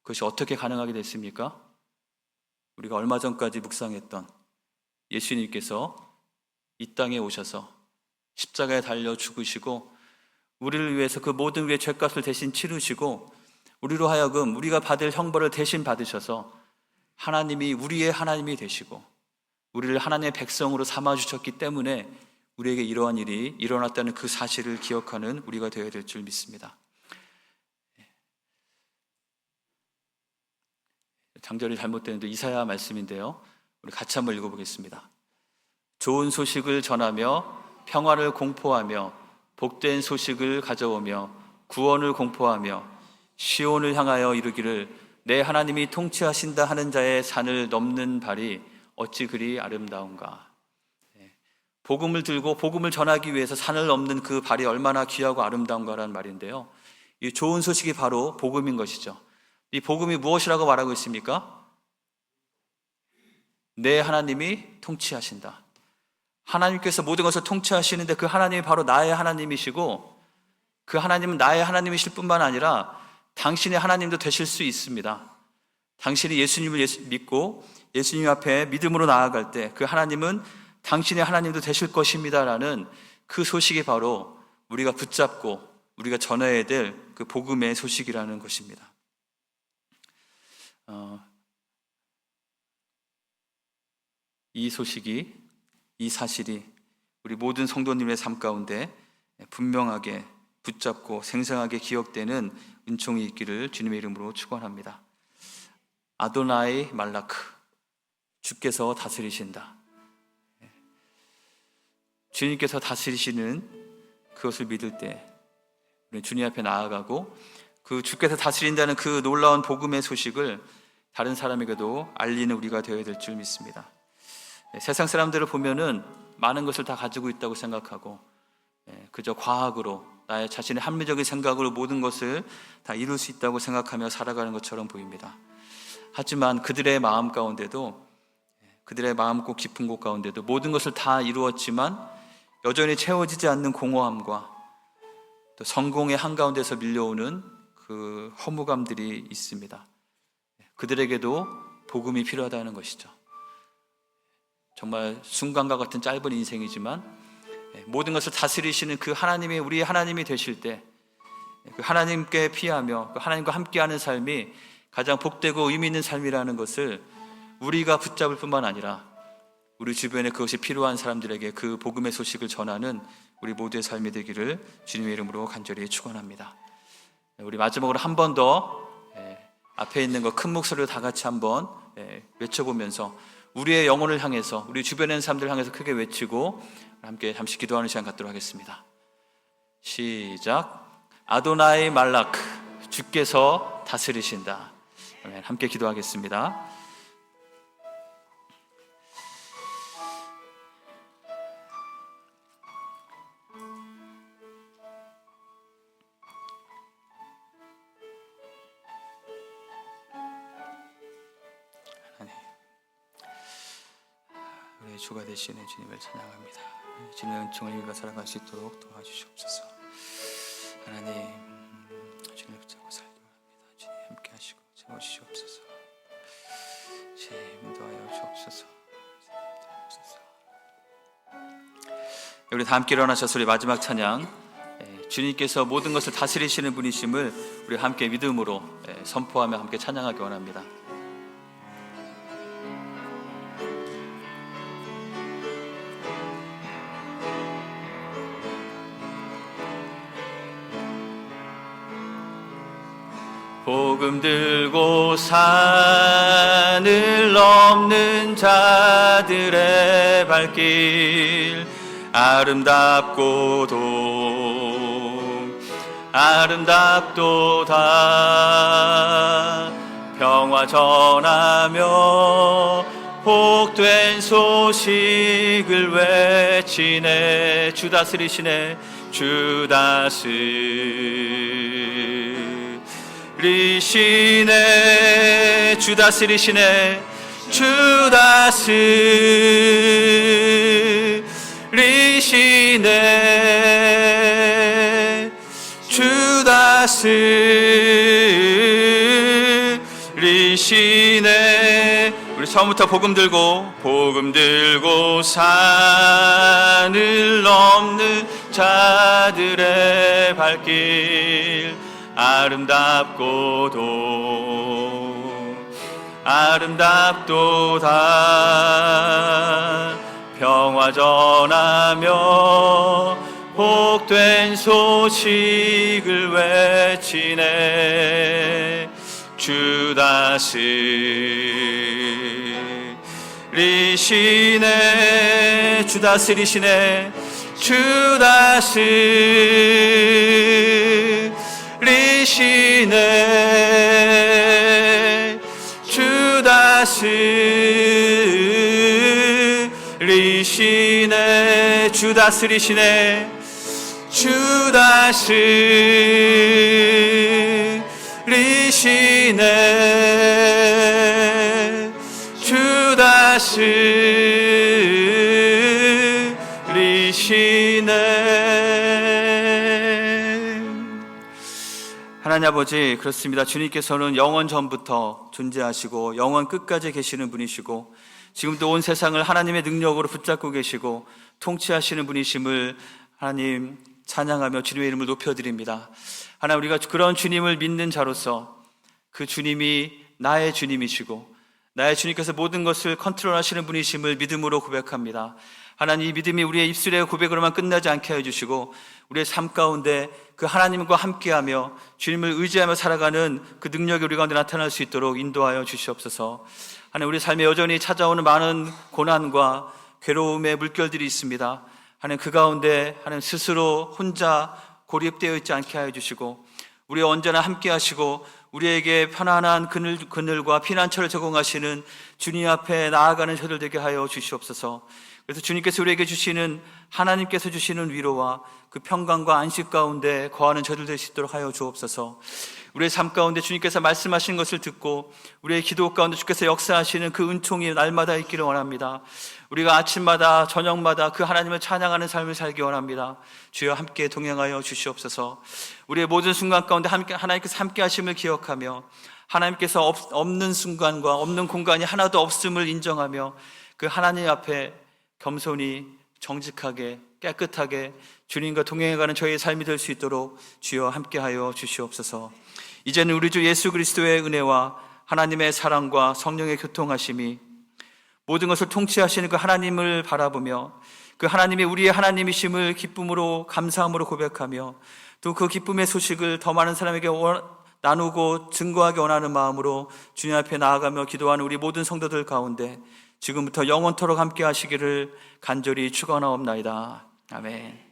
그것이 어떻게 가능하게 됐습니까? 우리가 얼마 전까지 묵상했던 예수님께서 이 땅에 오셔서 십자가에 달려 죽으시고 우리를 위해서 그 모든 우리의 죄값을 대신 치르시고 우리로 하여금 우리가 받을 형벌을 대신 받으셔서 하나님이 우리의 하나님이 되시고 우리를 하나님의 백성으로 삼아주셨기 때문에 우리에게 이러한 일이 일어났다는 그 사실을 기억하는 우리가 되어야 될 줄 믿습니다. 장절이 잘못되는데 이사야 말씀인데요. 우리 같이 한번 읽어보겠습니다. 좋은 소식을 전하며 평화를 공포하며 복된 소식을 가져오며 구원을 공포하며 시온을 향하여 이르기를 내 하나님이 통치하신다 하는 자의 산을 넘는 발이 어찌 그리 아름다운가. 복음을 들고 복음을 전하기 위해서 산을 넘는 그 발이 얼마나 귀하고 아름다운가라는 말인데요, 이 좋은 소식이 바로 복음인 것이죠. 이 복음이 무엇이라고 말하고 있습니까? 내 하나님이 통치하신다. 하나님께서 모든 것을 통치하시는데 그 하나님이 바로 나의 하나님이시고, 그 하나님은 나의 하나님이실 뿐만 아니라 당신의 하나님도 되실 수 있습니다. 당신이 예수님을 믿고 예수님 앞에 믿음으로 나아갈 때 그 하나님은 당신의 하나님도 되실 것입니다 라는 그 소식이 바로 우리가 붙잡고 우리가 전해야 될 그 복음의 소식이라는 것입니다. 이 소식이, 이 사실이 우리 모든 성도님의 삶 가운데 분명하게 붙잡고 생생하게 기억되는 은총이 있기를 주님의 이름으로 축원합니다. 아도나이 말라크, 주께서 다스리신다. 주님께서 다스리시는 그것을 믿을 때 우리는 주님 앞에 나아가고 그 주께서 다스린다는 그 놀라운 복음의 소식을 다른 사람에게도 알리는 우리가 되어야 될 줄 믿습니다. 세상 사람들을 보면은 많은 것을 다 가지고 있다고 생각하고 그저 과학으로 나의 자신의 합리적인 생각으로 모든 것을 다 이룰 수 있다고 생각하며 살아가는 것처럼 보입니다. 하지만 그들의 마음 가운데도, 그들의 마음고 깊은 곳 가운데도 모든 것을 다 이루었지만 여전히 채워지지 않는 공허함과 또 성공의 한가운데서 밀려오는 그 허무감들이 있습니다. 그들에게도 복음이 필요하다는 것이죠. 정말 순간과 같은 짧은 인생이지만 모든 것을 다스리시는 그 하나님이 우리의 하나님이 되실 때 그 하나님께 피하며 그 하나님과 함께하는 삶이 가장 복되고 의미 있는 삶이라는 것을 우리가 붙잡을 뿐만 아니라 우리 주변에 그것이 필요한 사람들에게 그 복음의 소식을 전하는 우리 모두의 삶이 되기를 주님의 이름으로 간절히 축원합니다. 우리 마지막으로 한 번 더 앞에 있는 거 큰 목소리로 다 같이 한번 외쳐보면서 우리의 영혼을 향해서, 우리 주변에 있는 사람들을 향해서 크게 외치고 함께 잠시 기도하는 시간 갖도록 하겠습니다. 시작. 아도나이 말라크, 주께서 다스리신다. 아멘. 함께 기도하겠습니다. 우리의 주가 되시는 주님을 찬양합니다. 주님의 은총을 입어 살아갈 수 있도록 도와주시옵소서. 하나님, 주님을 붙잡고 살기 바랍니다. 주님 함께 하시고 채워주시옵소서. 주님 인도하여 주옵소서. 우리 다 함께 일어나셔서 우리 마지막 찬양, 주님께서 모든 것을 다스리시는 분이심을 우리 함께 믿음으로 선포하며 함께 찬양하기 원합니다. 복음 들고 산을 넘는 자들의 발길 아름답고도 아름답도다. 평화 전하며 복된 소식을 외치네. 주 다스리시네. 주 다스리시네. 주 다스리시네. 주 다스리시네. 주 다스리시네. 우리 처음부터 복음 들고 산을 넘는 자들의 발길 아름답고도 아름답도다. 평화 전하며 복된 소식을 외치네. 주 다스리시네. 주 다스리시네. 주 다스리시네 주 다스리시네 주 다스리시네 주 다스리시네 주 다스리시네. 하나님 아버지, 그렇습니다. 주님께서는 영원 전부터 존재하시고 영원 끝까지 계시는 분이시고 지금도 온 세상을 하나님의 능력으로 붙잡고 계시고 통치하시는 분이심을 하나님 찬양하며 주님의 이름을 높여드립니다. 하나님, 우리가 그런 주님을 믿는 자로서 그 주님이 나의 주님이시고 나의 주님께서 모든 것을 컨트롤하시는 분이심을 믿음으로 고백합니다. 하나님, 이 믿음이 우리의 입술의 고백으로만 끝나지 않게 해주시고 우리의 삶 가운데 그 하나님과 함께하며 주님을 의지하며 살아가는 그 능력이 우리 가운데 나타날 수 있도록 인도하여 주시옵소서. 하나님, 우리 삶에 여전히 찾아오는 많은 고난과 괴로움의 물결들이 있습니다. 하나님, 그 가운데 하나님 스스로 혼자 고립되어 있지 않게 하여 주시고 우리와 언제나 함께 하시고 우리에게 편안한 그늘과 피난처를 제공하시는 주님 앞에 나아가는 저들 되게 하여 주시옵소서. 그래서 주님께서 우리에게 주시는, 하나님께서 주시는 위로와 그 평강과 안식 가운데 거하는 저들 될 수 있도록 하여 주옵소서. 우리의 삶 가운데 주님께서 말씀하신 것을 듣고 우리의 기도 가운데 주께서 역사하시는 그 은총이 날마다 있기를 원합니다. 우리가 아침마다 저녁마다 그 하나님을 찬양하는 삶을 살기 원합니다. 주여 함께 동행하여 주시옵소서. 우리의 모든 순간 가운데 하나님께서 함께 하심을 기억하며 하나님께서 없는 순간과 없는 공간이 하나도 없음을 인정하며 그 하나님 앞에 겸손히 정직하게 깨끗하게 주님과 동행해가는 저희의 삶이 될 수 있도록 주여 함께하여 주시옵소서. 이제는 우리 주 예수 그리스도의 은혜와 하나님의 사랑과 성령의 교통하심이 모든 것을 통치하시는 그 하나님을 바라보며 그 하나님이 우리의 하나님이심을 기쁨으로 감사함으로 고백하며 또 그 기쁨의 소식을 더 많은 사람에게 나누고 증거하기 원하는 마음으로 주님 앞에 나아가며 기도하는 우리 모든 성도들 가운데 지금부터 영원토록 함께 하시기를 간절히 축원하옵나이다. 아멘.